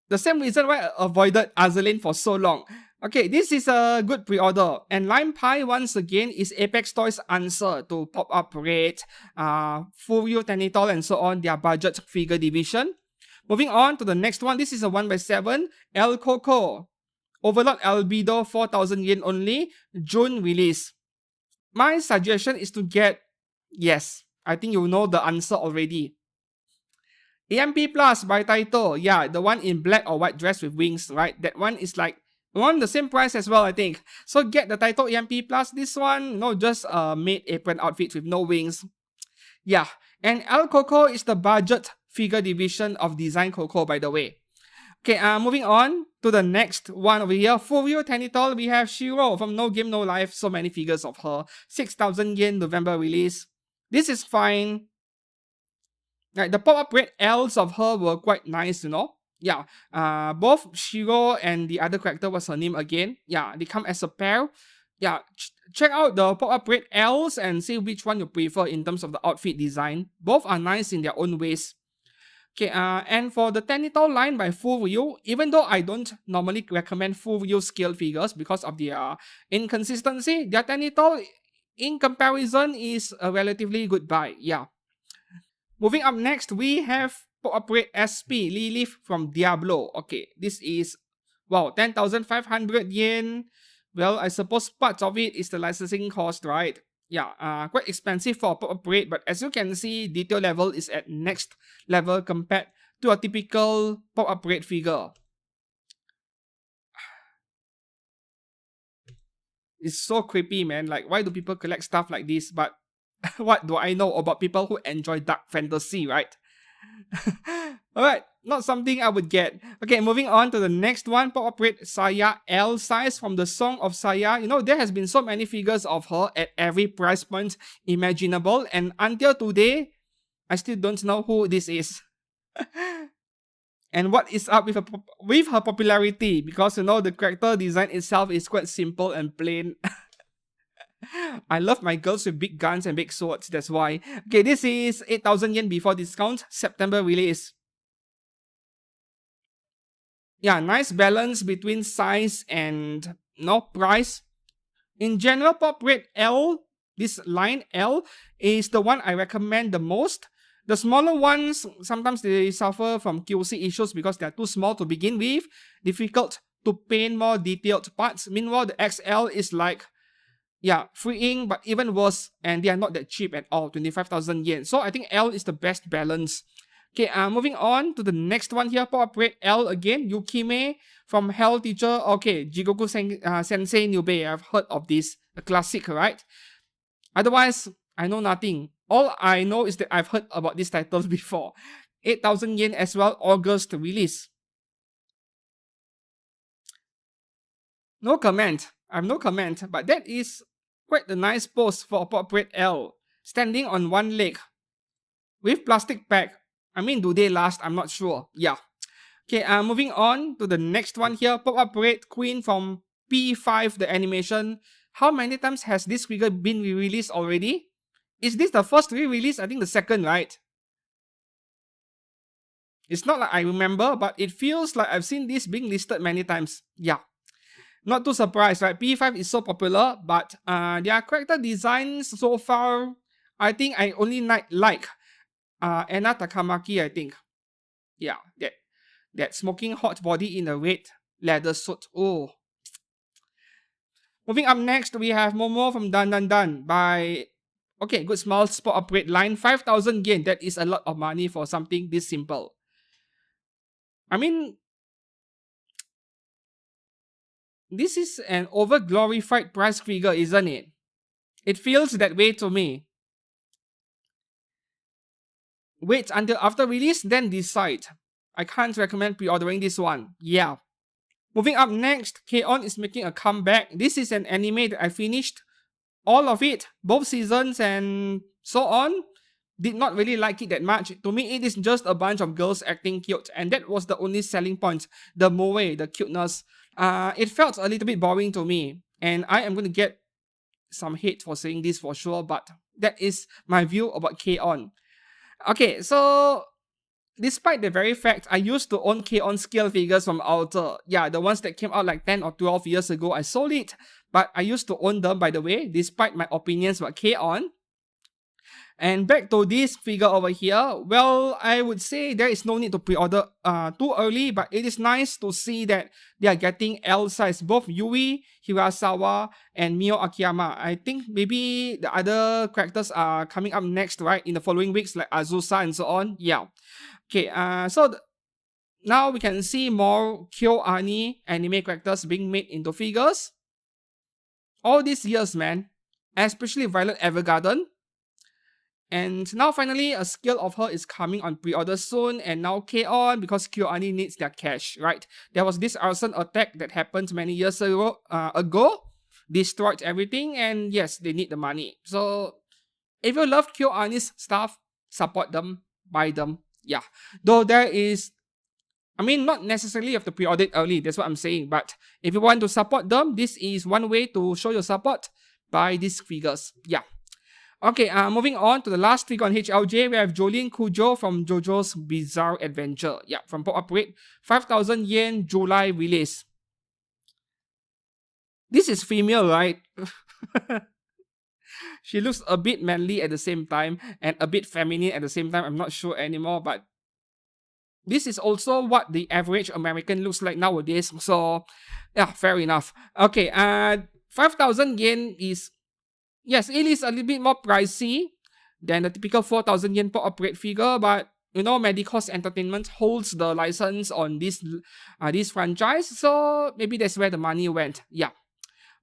the same reason why I avoided Azur Lane for so long. Okay, this is a good pre-order. And Lime Pie, once again, is Apex Toys' answer to Pop-Up Raid, Furio Tenitol, and so on, their budget figure division. Moving on to the next one, this is a 1x7, El Coco. Overlord Albedo, 4,000 yen only, June release. My suggestion is to get, yes, I think you know the answer already. EMP Plus by Taito, yeah, the one in black or white dress with wings, right? That one is like around the same price as well, I think. So get the Taito EMP Plus. This one, no, just a maid apron outfit with no wings. Yeah, and El Coco is the budget figure division of Design Coco, by the way. Okay, moving on to the next one over here. Furio Tenitol, we have Shiro from No Game No Life. So many figures of her. 6,000 yen November release. This is fine. Like the pop-up red L's of her were quite nice, you know. Yeah, both Shiro and the other character, what's her name again? Yeah, they come as a pair. Yeah, check out the pop-up red L's and see which one you prefer in terms of the outfit design. Both are nice in their own ways. Okay, and for the Tenitol line by Furio, even though I don't normally recommend Furio scale figures because of their inconsistency, their Tenitol in comparison is a relatively good buy. Yeah. Moving up next, we have pop-up red SP Lilith from Diablo. Okay, this is, wow, 10,500 yen. Well, I suppose part of it is the licensing cost, right? Yeah, quite expensive for a pop-up rate, but as you can see, detail level is at next level compared to a typical pop-up rate figure. It's so creepy, man. Like, why do people collect stuff like this? But what do I know about people who enjoy dark fantasy, right? Alright, not something I would get. Okay, moving on to the next one. Pop-up rate Saya L size from the Song of Saya. You know, there has been so many figures of her at every price point imaginable, and until today, I still don't know who this is. And what is up with her popularity, because you know the character design itself is quite simple and plain. I love my girls with big guns and big swords, that's why. Okay, this is 8,000 yen before discount, September release. Yeah, nice balance between size and price. In general, pop rate L, this line L, is the one I recommend the most. The smaller ones, sometimes they suffer from QC issues because they are too small to begin with, difficult to paint more detailed parts. Meanwhile, the XL is like, yeah, freeing, but even worse, and they are not that cheap at all, 25,000 yen. So I think L is the best balance. Okay, moving on to the next one here, pop-up rate L again, Yukime from Hell Teacher. Okay, Jigoku Sensei Nube, I've heard of this, a classic, right? Otherwise, I know nothing. All I know is that I've heard about these titles before. 8,000 yen as well, August release. No comment. I have no comment, but that is quite a nice pose for a pop rate L, standing on one leg with plastic bag. I mean, do they last? I'm not sure. Yeah. Okay, moving on to the next one here, pop-up rate Queen from P5, the animation. How many times has this figure been re-released already? Is this the first re-release? I think the second, right? It's not like I remember, but it feels like I've seen this being listed many times. Yeah. Not too surprised, right? P5 is so popular, but their character designs so far, I think I only like Anna Takamaki, I think. Yeah, that smoking hot body in a red leather suit. Oh. Moving up next, we have Momo from Dan Dan Dan by, okay, good small spot upgrade line, 5,000 yen. That is a lot of money for something this simple. I mean, this is an over-glorified price figure, isn't it? It feels that way to me. Wait until after release, then decide. I can't recommend pre-ordering this one. Yeah. Moving up next, K-On! Is making a comeback. This is an anime that I finished all of it, both seasons and so on. Did not really like it that much. To me, it is just a bunch of girls acting cute, and that was the only selling point. The moe, the cuteness. It felt a little bit boring to me, and I am going to get some hate for saying this for sure, but that is my view about K-On! Okay, so despite the very fact I used to own K-On scale figures from Alter. Yeah, the ones that came out like 10 or 12 years ago, I sold it. But I used to own them, by the way, despite my opinions about K-On. And back to this figure over here, well, I would say there is no need to pre-order too early, but it is nice to see that they are getting L size, both Yui, Hirasawa, and Mio Akiyama. I think maybe the other characters are coming up next, right, in the following weeks, like Azusa and so on. Yeah. Okay, now we can see more KyoAni anime characters being made into figures. All these years, man, especially Violet Evergarden. And now finally, a scale of her is coming on pre-order soon, and now K-On! Because KyoAni needs their cash, right? There was this arson attack that happened many years ago, destroyed everything, and yes, they need the money. So if you love KyoAni's stuff, support them, buy them, yeah. Though there is, I mean, not necessarily you have to pre-order it early, that's what I'm saying, but if you want to support them, this is one way to show your support, buy these figures, yeah. Okay, moving on to the last figure on HLJ, we have Jolene Kujo from JoJo's Bizarre Adventure. Yeah, from pop-up rate, 5,000 yen, July release. This is female, right? She looks a bit manly at the same time and a bit feminine at the same time. I'm not sure anymore, but this is also what the average American looks like nowadays. So, yeah, fair enough. Okay, 5,000 yen is, yes, it is a little bit more pricey than the typical 4,000 yen per operate figure, but you know, Medicos Entertainment holds the license on this franchise, so maybe that's where the money went. Yeah.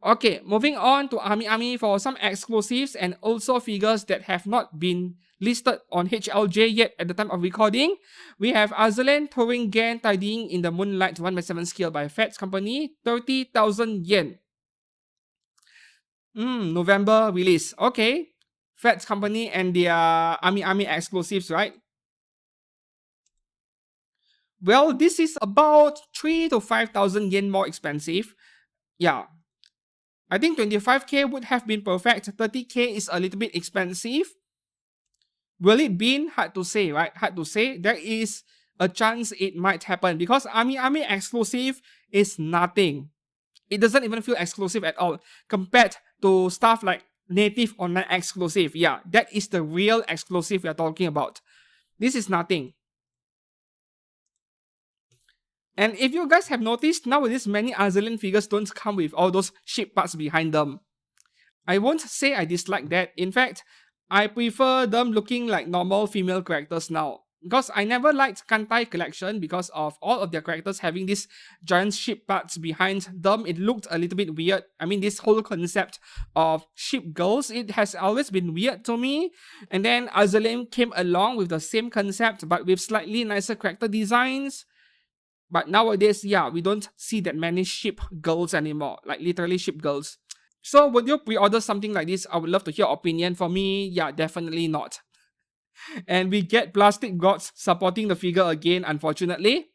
Okay, moving on to Ami for some exclusives and also figures that have not been listed on HLJ yet at the time of recording. We have Azur Lane Touring Gen Tidying in the Moonlight 1/7 scale by Fats Company, 30,000 yen. November release. Okay. Fats Company and their Ami exclusives, right? Well, this is about 3 to 5,000 yen more expensive. Yeah. I think 25k would have been perfect. 30k is a little bit expensive. Will it be? Hard to say, right? Hard to say. There is a chance it might happen because Ami exclusive is nothing. It doesn't even feel exclusive at all compared to stuff like native online exclusive. Yeah, that is the real exclusive we are talking about. This is nothing. And if you guys have noticed, nowadays many Azur Lane figures don't come with all those ship parts behind them. I won't say I dislike that. In fact, I prefer them looking like normal female characters now. Because I never liked Kantai collection because of all of their characters having these giant ship parts behind them. It looked a little bit weird. I mean, this whole concept of ship girls, it has always been weird to me. And then Azur Lane came along with the same concept but with slightly nicer character designs. But nowadays, yeah, we don't see that many ship girls anymore. Like literally ship girls. So would you pre-order something like this? I would love to hear your opinion. For me, yeah, definitely not. And we get Plastic Gods supporting the figure again, unfortunately.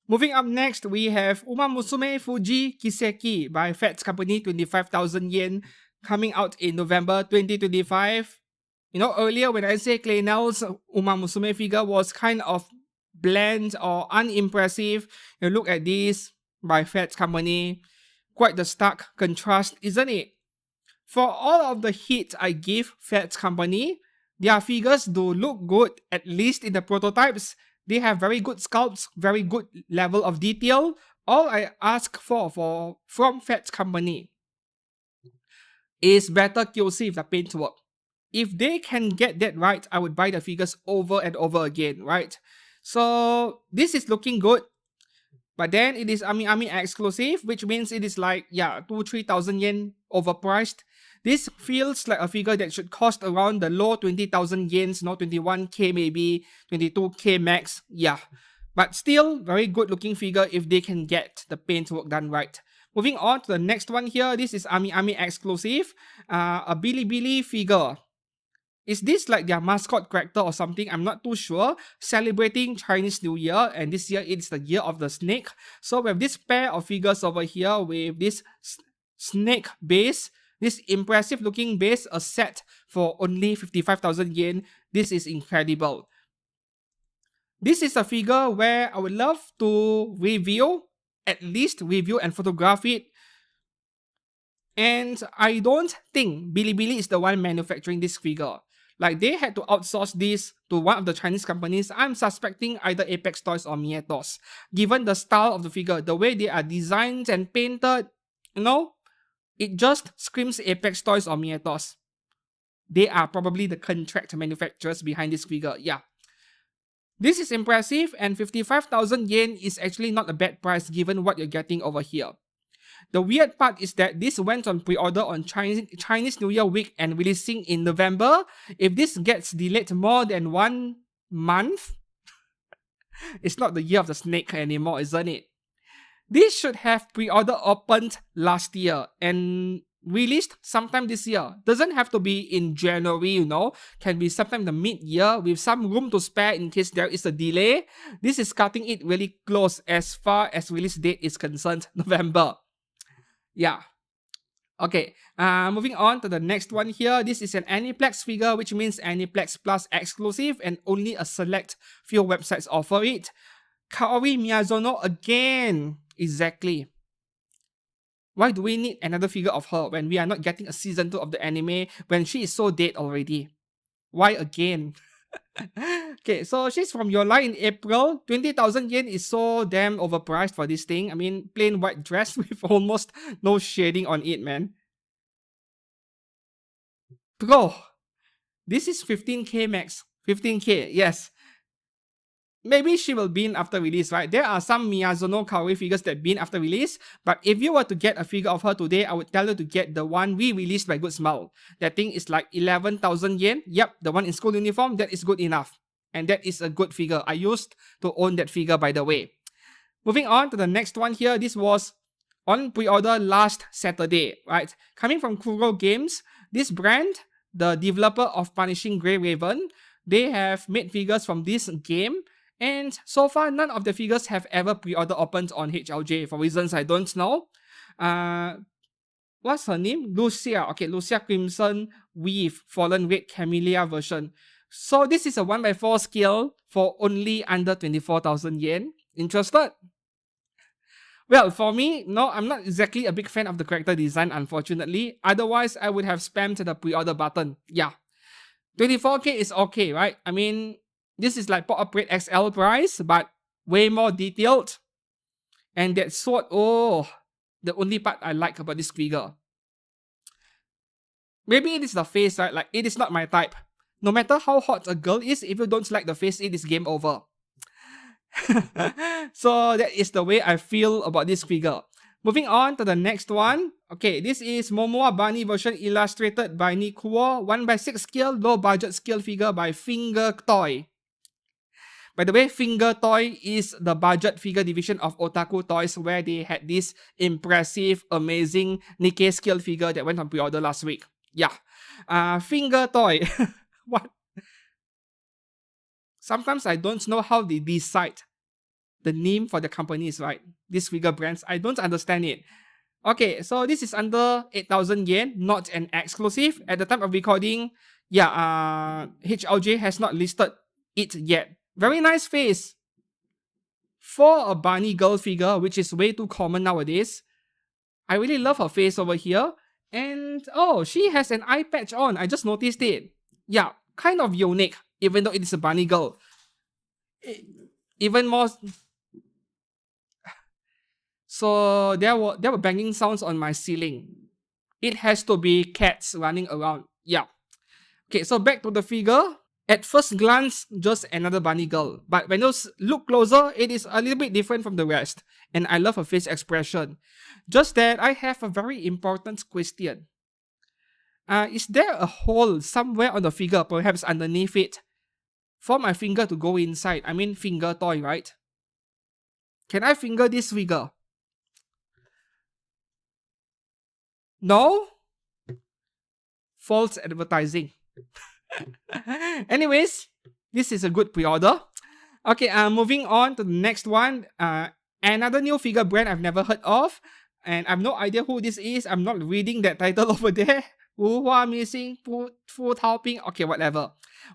Moving up next, we have Uma Musume Fuji Kiseki by Fats Company, 25,000 yen, coming out in November 2025. You know, earlier when I say Claynell's Uma Musume figure was kind of bland or unimpressive, you look at this by Fats Company. Quite the stark contrast, isn't it? For all of the hit I give Fats Company, their figures do look good, at least in the prototypes. They have very good sculpts, very good level of detail. All I ask from Fats Company is better QC with the paintwork. If they can get that right, I would buy the figures over and over again, right? So this is looking good. But then it is Ami exclusive, which means it is like, yeah, 2,000-3,000 yen overpriced. This feels like a figure that should cost around the low 20,000 yens, no, 21k maybe, 22k max, yeah. But still, very good looking figure if they can get the paintwork done right. Moving on to the next one here, this is Ami exclusive, a Bilibili figure. Is this like their mascot character or something? I'm not too sure. Celebrating Chinese New Year, and this year it's the year of the snake. So we have this pair of figures over here with this snake base, this impressive looking base, a set for only 55,000 yen. This is incredible. This is a figure where I would love to review, at least review and photograph it. And I don't think Bilibili is the one manufacturing this figure. Like, they had to outsource this to one of the Chinese companies. I'm suspecting either Apex Toys or Mietos. Given the style of the figure, the way they are designed and painted, you know, it just screams Apex Toys or Mietos. They are probably the contract manufacturers behind this figure. Yeah. This is impressive, and 55,000 yen is actually not a bad price given what you're getting over here. The weird part is that this went on pre-order on Chinese New Year week and releasing in November. If this gets delayed more than 1 month, it's not the year of the snake anymore, isn't it? This should have pre-order opened last year and released sometime this year. Doesn't have to be in January, you know. Can be sometime the mid-year with some room to spare in case there is a delay. This is cutting it really close as far as release date is concerned, November. Yeah. Okay, moving on to the next one here. This is an Aniplex figure, which means Aniplex Plus exclusive and only a select few websites offer it. Kaori Miyazono again. Exactly. Why do we need another figure of her when we are not getting a season 2 of the anime when she is so dead already? Why again? Okay, so she's from your line in April. 20,000 yen is so damn overpriced for this thing. I mean, plain white dress with almost no shading on it, man. Bro, this is 15k max. 15k, yes. Maybe she will bin after release, right? There are some Miyazono Kaori figures that bin after release, but if you were to get a figure of her today, I would tell you to get the one re-released by Good Smile. That thing is like 11,000 yen. Yep, the one in school uniform, that is good enough. And that is a good figure. I used to own that figure, by the way. Moving on to the next one here. This was on pre-order last Saturday, right? Coming from Kuro Games, this brand, the developer of Punishing Grey Raven, they have made figures from this game. And so far, none of the figures have ever pre-order opened on HLJ for reasons I don't know. What's her name? Lucia. Okay, Lucia Crimson Weave Fallen Red Camellia version. So this is a 1x4 scale for only under 24,000 yen. Interested? Well, for me, no, I'm not exactly a big fan of the character design, unfortunately. Otherwise, I would have spammed the pre-order button. Yeah. 24k is okay, right? I mean, this is like Pop Upgrade XL price, but way more detailed. And that sword, oh, the only part I like about this figure. Maybe it is the face, right? Like, it is not my type. No matter how hot a girl is, if you don't like the face, it is game over. So that is the way I feel about this figure. Moving on to the next one. Okay, this is Momoa Bunny version illustrated by Nikuo. 1x6 scale, low budget scale figure by Finger Toy. By the way, Finger Toy is the budget figure division of Otaku Toys, where they had this impressive, amazing Nikke scale figure that went on pre-order last week. Yeah. Finger Toy. What? Sometimes I don't know how they decide the name for the companies, right? These figure brands, I don't understand it. Okay, so this is under 8,000 yen, not an exclusive. At the time of recording, yeah, HLJ has not listed it yet. Very nice face. For a bunny girl figure, which is way too common nowadays, I really love her face over here. And, oh, she has an eye patch on. I just noticed it. Yeah, kind of unique, even though it is a bunny girl. Even more... So, there were banging sounds on my ceiling. It has to be cats running around. Yeah. Okay, so back to the figure. At first glance, just another bunny girl. But when you look closer, it is a little bit different from the rest. And I love her face expression. Just that I have a very important question. Is there a hole somewhere on the figure, perhaps underneath it, for my finger to go inside? I mean, Finger Toy, right? Can I finger this figure? No? False advertising. Anyways, this is a good pre-order. Okay, moving on to the next one. Another new figure brand I've never heard of. And I have no idea who this is. I'm not reading that title over there. Wu Hua Missing, Fu Tao Ping. Okay, whatever.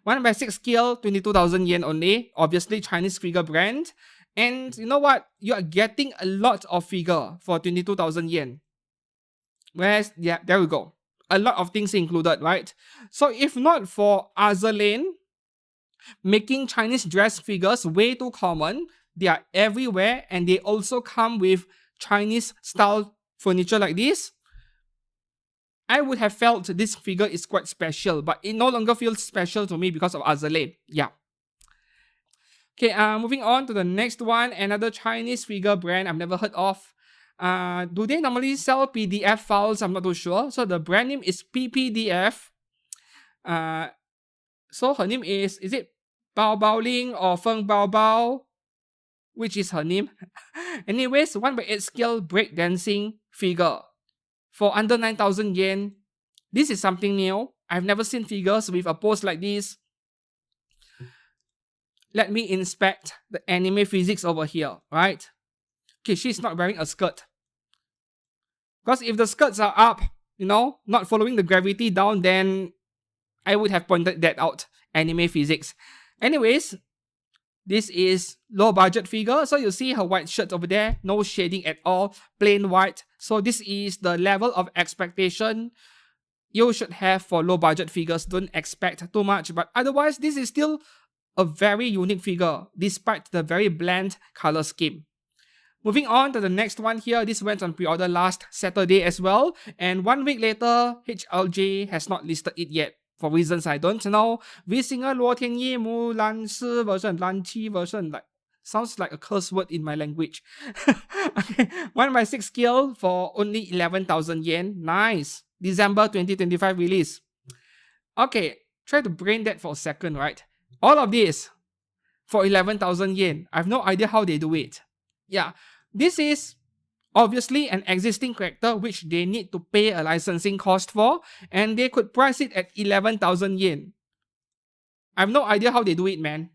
1/6 scale, 22,000 yen only. Obviously, Chinese figure brand. And you know what? You are getting a lot of figure for 22,000 yen. Whereas, yeah, there we go. A lot of things included, right? So if not for Azur Lane making Chinese dress figures way too common, they are everywhere, and they also come with Chinese style furniture like this, I would have felt this figure is quite special, but it no longer feels special to me because of Azur Lane. Yeah. Okay, moving on to the next one, another Chinese figure brand I've never heard of. Do they normally sell PDF files? I'm not too sure. So the brand name is PPDF. So her name is it Bao Bao Ling or Feng Bao Bao? Which is her name? Anyways, 1/8 scale breakdancing figure for under 9,000 yen. This is something new. I've never seen figures with a pose like this. Let me inspect the anime physics over here, right? Okay, she's not wearing a skirt. Because if the skirts are up, not following the gravity down, then I would have pointed that out. Anime physics. Anyways, this is low budget figure. So you see her white shirt over there, no shading at all, plain white. So this is the level of expectation you should have for low budget figures. Don't expect too much, but otherwise this is still a very unique figure despite the very bland color scheme. Moving on to the next one here, this went on pre-order last Saturday as well, and 1 week later, HLJ has not listed it yet. For reasons I don't know. V Singer Luo Tianyi Mu Lan Shi version, Lan Qi version, like sounds like a curse word in my language. Okay, 1/6 scale for only 11,000 yen. Nice. December 2025 release. Okay, try to brain that for a second, right? All of this for 11,000 yen. I have no idea how they do it. Yeah, this is obviously an existing character which they need to pay a licensing cost for, and they could price it at 11,000 yen. I have no idea how they do it, man.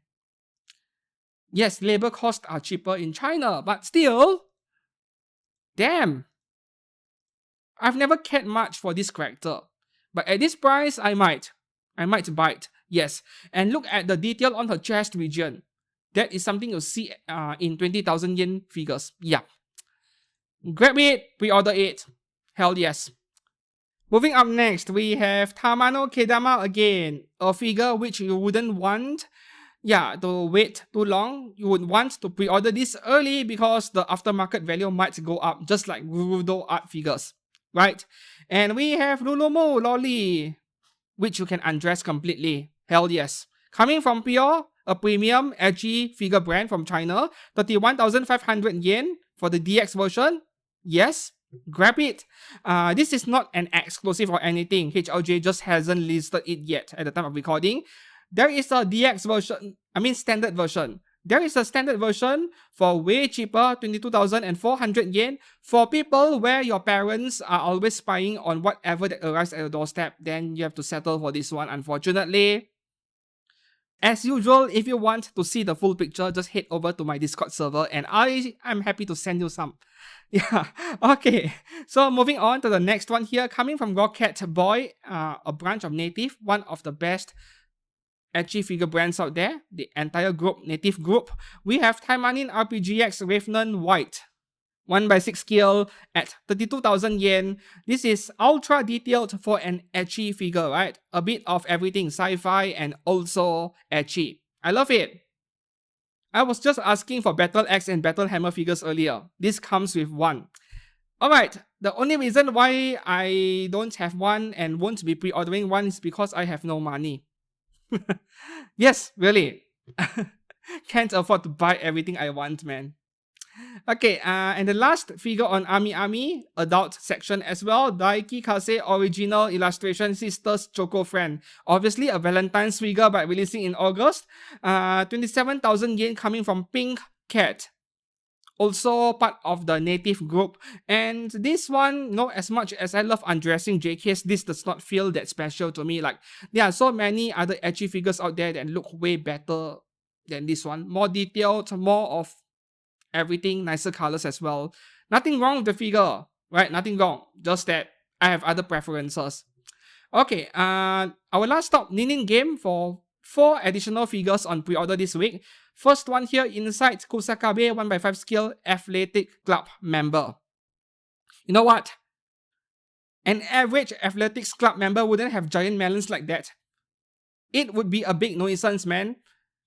Yes, labor costs are cheaper in China, but still, damn. I've never cared much for this character, but at this price, I might buy it. Yes, and look at the detail on her chest region. That is something you'll see in 20,000 yen figures. Yeah. Grab it, pre-order it. Hell yes. Moving up next, we have Tamano Kedama again. A figure which you wouldn't want to wait too long. You would want to pre-order this early because the aftermarket value might go up, just like Rudo art figures. Right? And we have Lulumu Lolly, which you can undress completely. Hell yes. Coming from Pure, a premium edgy figure brand from China, 31,500 yen for the DX version. Yes, grab it. This is not an exclusive or anything. HLJ just hasn't listed it yet at the time of recording. There is a DX version, standard version. There is a standard version for way cheaper, 22,400 yen. For people where your parents are always spying on whatever that arrives at your doorstep, then you have to settle for this one, unfortunately. As usual, if you want to see the full picture, just head over to my Discord server and I'm happy to send you some. Yeah, okay. So moving on to the next one here, coming from Rocket Boy, a branch of Native, one of the best edgy figure brands out there, the entire group, Native group. We have Taimanin RPGX Revenant White. 1/6 scale at 32,000 yen. This is ultra detailed for an edgy figure, right? A bit of everything, sci-fi and also edgy. I love it. I was just asking for Battle Axe and Battle Hammer figures earlier. This comes with one. Alright, the only reason why I don't have one and won't be pre-ordering one is because I have no money. Yes, really. Can't afford to buy everything I want, man. Okay, and the last figure on Ami adult section as well, Daiki Kase original illustration Sisters Choco Friend. Obviously a Valentine's figure but releasing in August. 27,000 yen coming from Pink Cat. Also part of the Native group. And this one, as much as I love undressing JKs, this does not feel that special to me. Like, there are so many other edgy figures out there that look way better than this one. More detailed, more of everything, nicer colors as well. Nothing wrong with the figure, right? Nothing wrong. Just that I have other preferences. Okay, our last stop, Ninin game for 4 additional figures on pre-order this week. First one here, inside Kusakabe 1x5 scale athletic club member. You know what? An average athletics club member wouldn't have giant melons like that. It would be a big nuisance, man.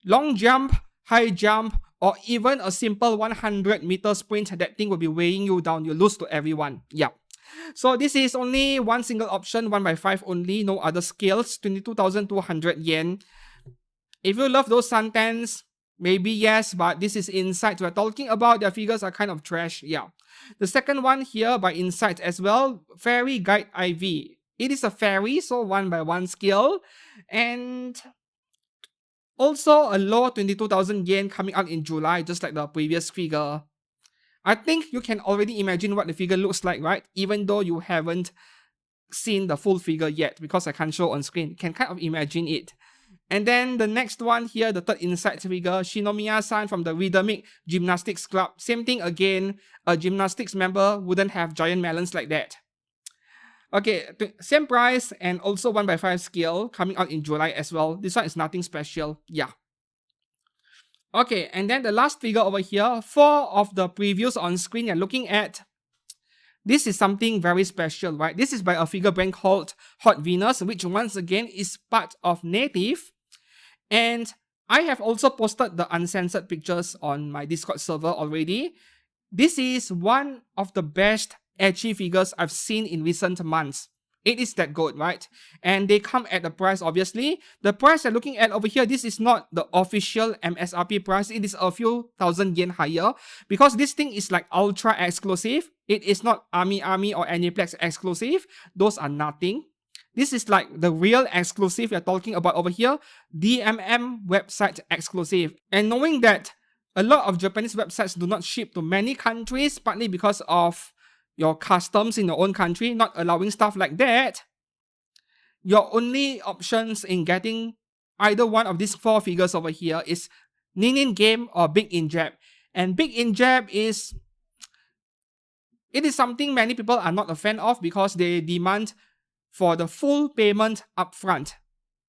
Long jump, high jump, or even a simple 100-meter sprint, that thing will be weighing you down. You lose to everyone. Yeah. So this is only one single option, 1x5 only, no other scales, 22,200 yen. If you love those suntans, maybe yes, but this is Insight we're talking about. Their figures are kind of trash. Yeah. The second one here by Insight as well, Fairy Guide IV. It is a fairy, so 1x1 scale. And also a low 22,000 yen coming out in July, just like the previous figure. I think you can already imagine what the figure looks like, right? Even though you haven't seen the full figure yet, because I can't show on screen. You can kind of imagine it. And then the next one here, the third Insight figure, Shinomiya-san from the Rhythmic Gymnastics Club. Same thing again, a gymnastics member wouldn't have giant melons like that. Okay, same price and also 1x5 scale coming out in July as well. This one is nothing special. Yeah. Okay, and then the last figure over here, 4 of the previews on screen you're looking at. This is something very special, right? This is by a figure brand called Hot Venus, which once again is part of Native. And I have also posted the uncensored pictures on my Discord server already. This is one of the best edgy figures I've seen in recent months. It is that good, right? And they come at a price, obviously. The price you're looking at over here, this is not the official MSRP price. It is a few thousand yen higher because this thing is like ultra exclusive. It is not Army or Aniplex exclusive. Those are nothing. This is like the real exclusive you're talking about over here. DMM website exclusive. And knowing that a lot of Japanese websites do not ship to many countries, partly because of your customs in your own country not allowing stuff like that, your only options in getting either one of these 4 figures over here is Nin Game or Big In Jab. And Big In Jab is something many people are not a fan of because they demand for the full payment upfront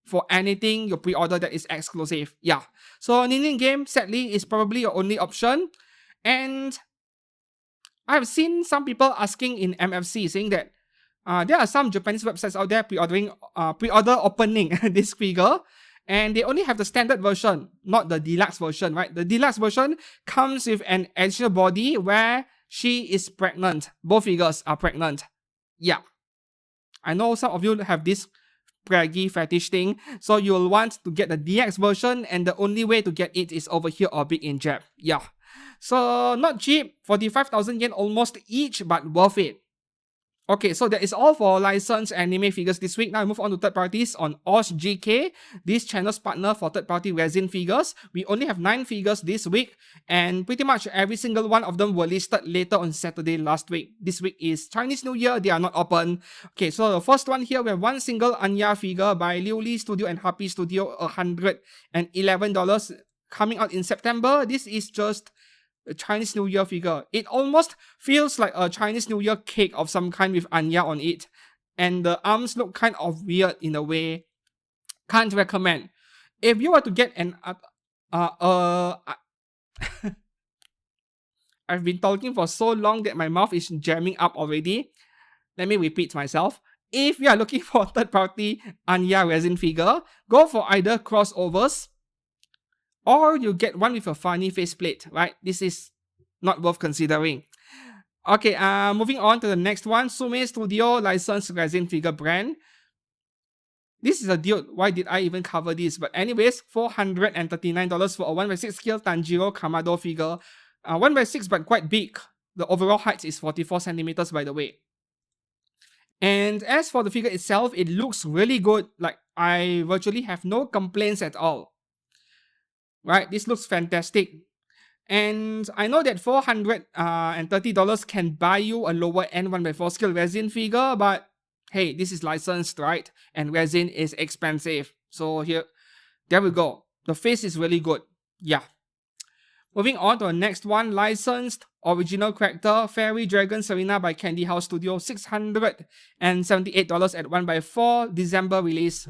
for anything you pre-order that is exclusive. Yeah. So Nin Game sadly is probably your only option. And I've seen some people asking in MFC saying that there are some Japanese websites out there pre-order opening this figure, and they only have the standard version, not the deluxe version, right? The deluxe version comes with an additional body where she is pregnant. Both figures are pregnant. Yeah. I know some of you have this praggy fetish thing, so you'll want to get the DX version, and the only way to get it is over here or Big In Jab. Yeah. So not cheap, 45,000 yen almost each, but worth it. Okay, so that is all for licensed anime figures this week. Now I move on to third parties on OSGK, this channel's partner for third party resin figures. We only have 9 figures this week, and pretty much every single one of them were listed later on Saturday last week. This week is Chinese New Year, they are not open. Okay, so the first one here, we have one single Anya figure by Liu Li Studio and Happy Studio, $111 coming out in September. This is just a Chinese New Year figure. It almost feels like a Chinese New Year cake of some kind with Anya on it. And the arms look kind of weird in a way. Can't recommend. If you were to get an... I've been talking for so long that my mouth is jamming up already. Let me repeat myself. If you are looking for a third party Anya resin figure, go for either crossovers, or you get one with a funny faceplate, right? This is not worth considering. Okay, moving on to the next one. Sume Studio licensed resin figure brand. This is a deal. Why did I even cover this? But anyways, $439 for a 1x6 scale Tanjiro Kamado figure. 1x6 but quite big. The overall height is 44 centimeters by the way. And as for the figure itself, it looks really good. Like, I virtually have no complaints at all. Right, this looks fantastic. And I know that $430 can buy you a lower end 1x4 scale resin figure, but hey, this is licensed, right? And resin is expensive. So there we go. The face is really good. Yeah. Moving on to the next one, licensed original character Fairy Dragon Serena by Candy House Studio, $678 at 1x4 December release.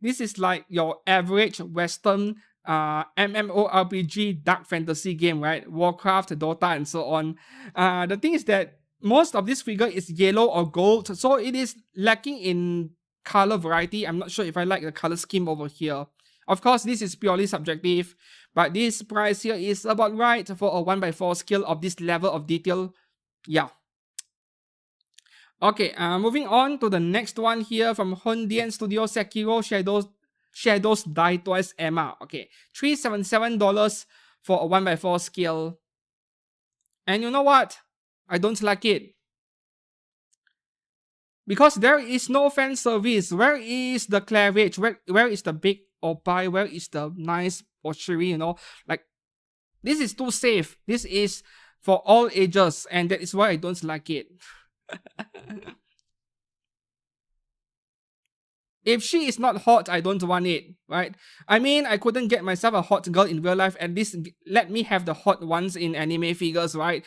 This is like your average Western MMORPG dark fantasy game, right? Warcraft, Dota, and so on. The thing is that most of this figure is yellow or gold, so it is lacking in color variety. I'm not sure if I like the color scheme over here. Of course, this is purely subjective, but this price here is about right for a 1x4 scale of this level of detail. Yeah. Okay, moving on to the next one here from Hondian Studio, Sekiro Shadows Die Twice Emma. Okay, $377 for a 1x4 scale. And you know what? I don't like it. Because there is no fan service. Where is the cleavage? Where is the big oppai? Where is the nice posturing, you know? Like, this is too safe. This is for all ages, and that is why I don't like it. If she is not hot, I don't want it, right? I mean, I couldn't get myself a hot girl in real life, at least let me have the hot ones in anime figures, right?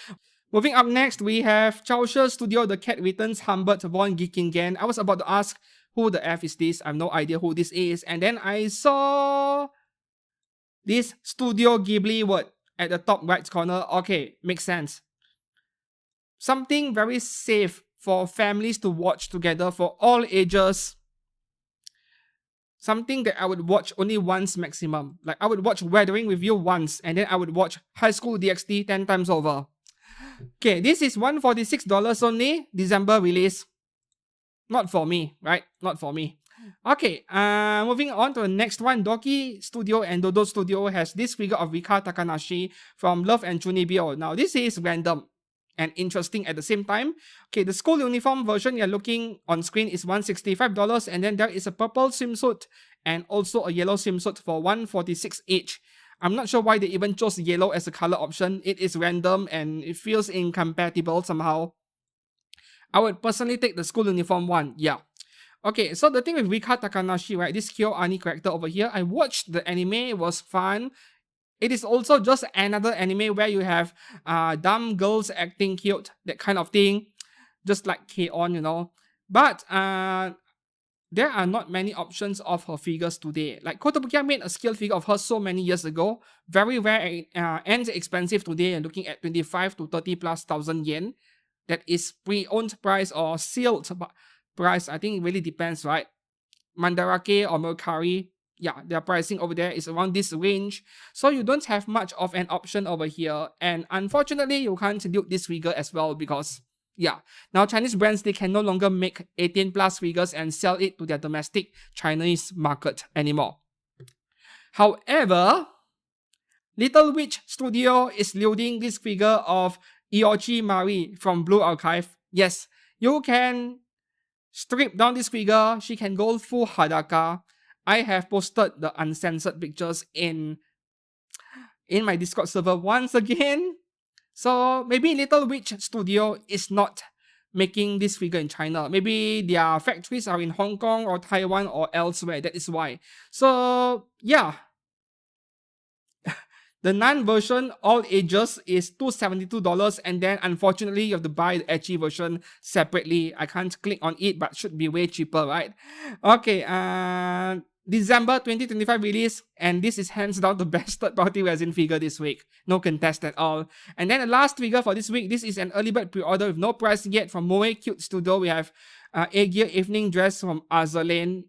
Moving up next, we have Chaosha Studio, The Cat Returns, Humbert von Geekingen. I was about to ask, who the F is this? I have no idea who this is. And then I saw this Studio Ghibli word at the top right corner. Okay, makes sense. Something very safe for families to watch together for all ages. Something that I would watch only once maximum. Like, I would watch Weathering with You once, and then I would watch High School DxD 10 times over. Okay, this is $146 only, December release. Not for me, right? Not for me. Okay, moving on to the next one. Doki Studio and Dodo Studio has this figure of Rika Takanashi from Love and Chunibyo. Now, this is random and interesting at the same time. Okay, the school uniform version you're looking on screen is $165, and then there is a purple swimsuit and also a yellow swimsuit for $146 each. I'm not sure why they even chose yellow as a color option. It is random and it feels incompatible somehow. I would personally take the school uniform one, yeah. Okay, so the thing with Rika Takanashi, right, this Kyo Ani character over here, I watched the anime, it was fun. It is also just another anime where you have dumb girls acting cute, that kind of thing. Just like K-On, you know. But there are not many options of her figures today. Like Kotobukiya made a scale figure of her so many years ago. Very rare and expensive today. You're looking at 25 to 30 plus thousand yen. That is pre-owned price or sealed price. I think it really depends, right? Mandarake or Mercari, yeah, their pricing over there is around this range. So you don't have much of an option over here. And unfortunately, you can't loot this figure as well because, yeah, now Chinese brands, they can no longer make 18 plus figures and sell it to their domestic Chinese market anymore. However, Little Witch Studio is loading this figure of Iochi Mari from Blue Archive. Yes, you can strip down this figure. She can go full Hadaka. I have posted the uncensored pictures in my Discord server once again. So maybe Little Witch Studio is not making this figure in China. Maybe their factories are in Hong Kong or Taiwan or elsewhere. That is why. So yeah. The NAN version, all ages, is $272, and then unfortunately you have to buy the Ecchi version separately. I can't click on it, but should be way cheaper, right? Okay, December 2025 release, and this is hands down the best third-party resin figure this week. No contest at all. And then the last figure for this week, this is an early bird pre-order with no price yet from Moe Cute Studio. We have A-Gear Evening Dress from Azur Lane.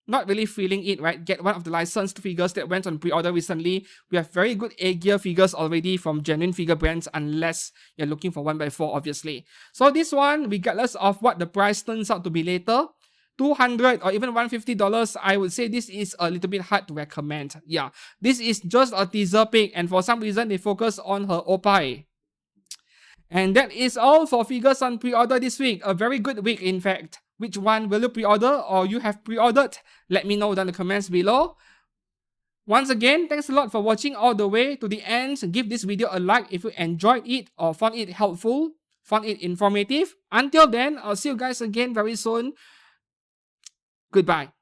Not really feeling it, right? Get one of the licensed figures that went on pre-order recently. We have very good A-Gear figures already from genuine figure brands, unless you're looking for 1x4, obviously. So this one, regardless of what the price turns out to be later, $200 or even $150, I would say this is a little bit hard to recommend. Yeah, this is just a teaser pic, and for some reason, they focus on her oppai. And that is all for figures on pre-order this week. A very good week, in fact. Which one will you pre-order or you have pre-ordered? Let me know down in the comments below. Once again, thanks a lot for watching all the way to the end. Give this video a like if you enjoyed it or found it helpful, found it informative. Until then, I'll see you guys again very soon. Goodbye.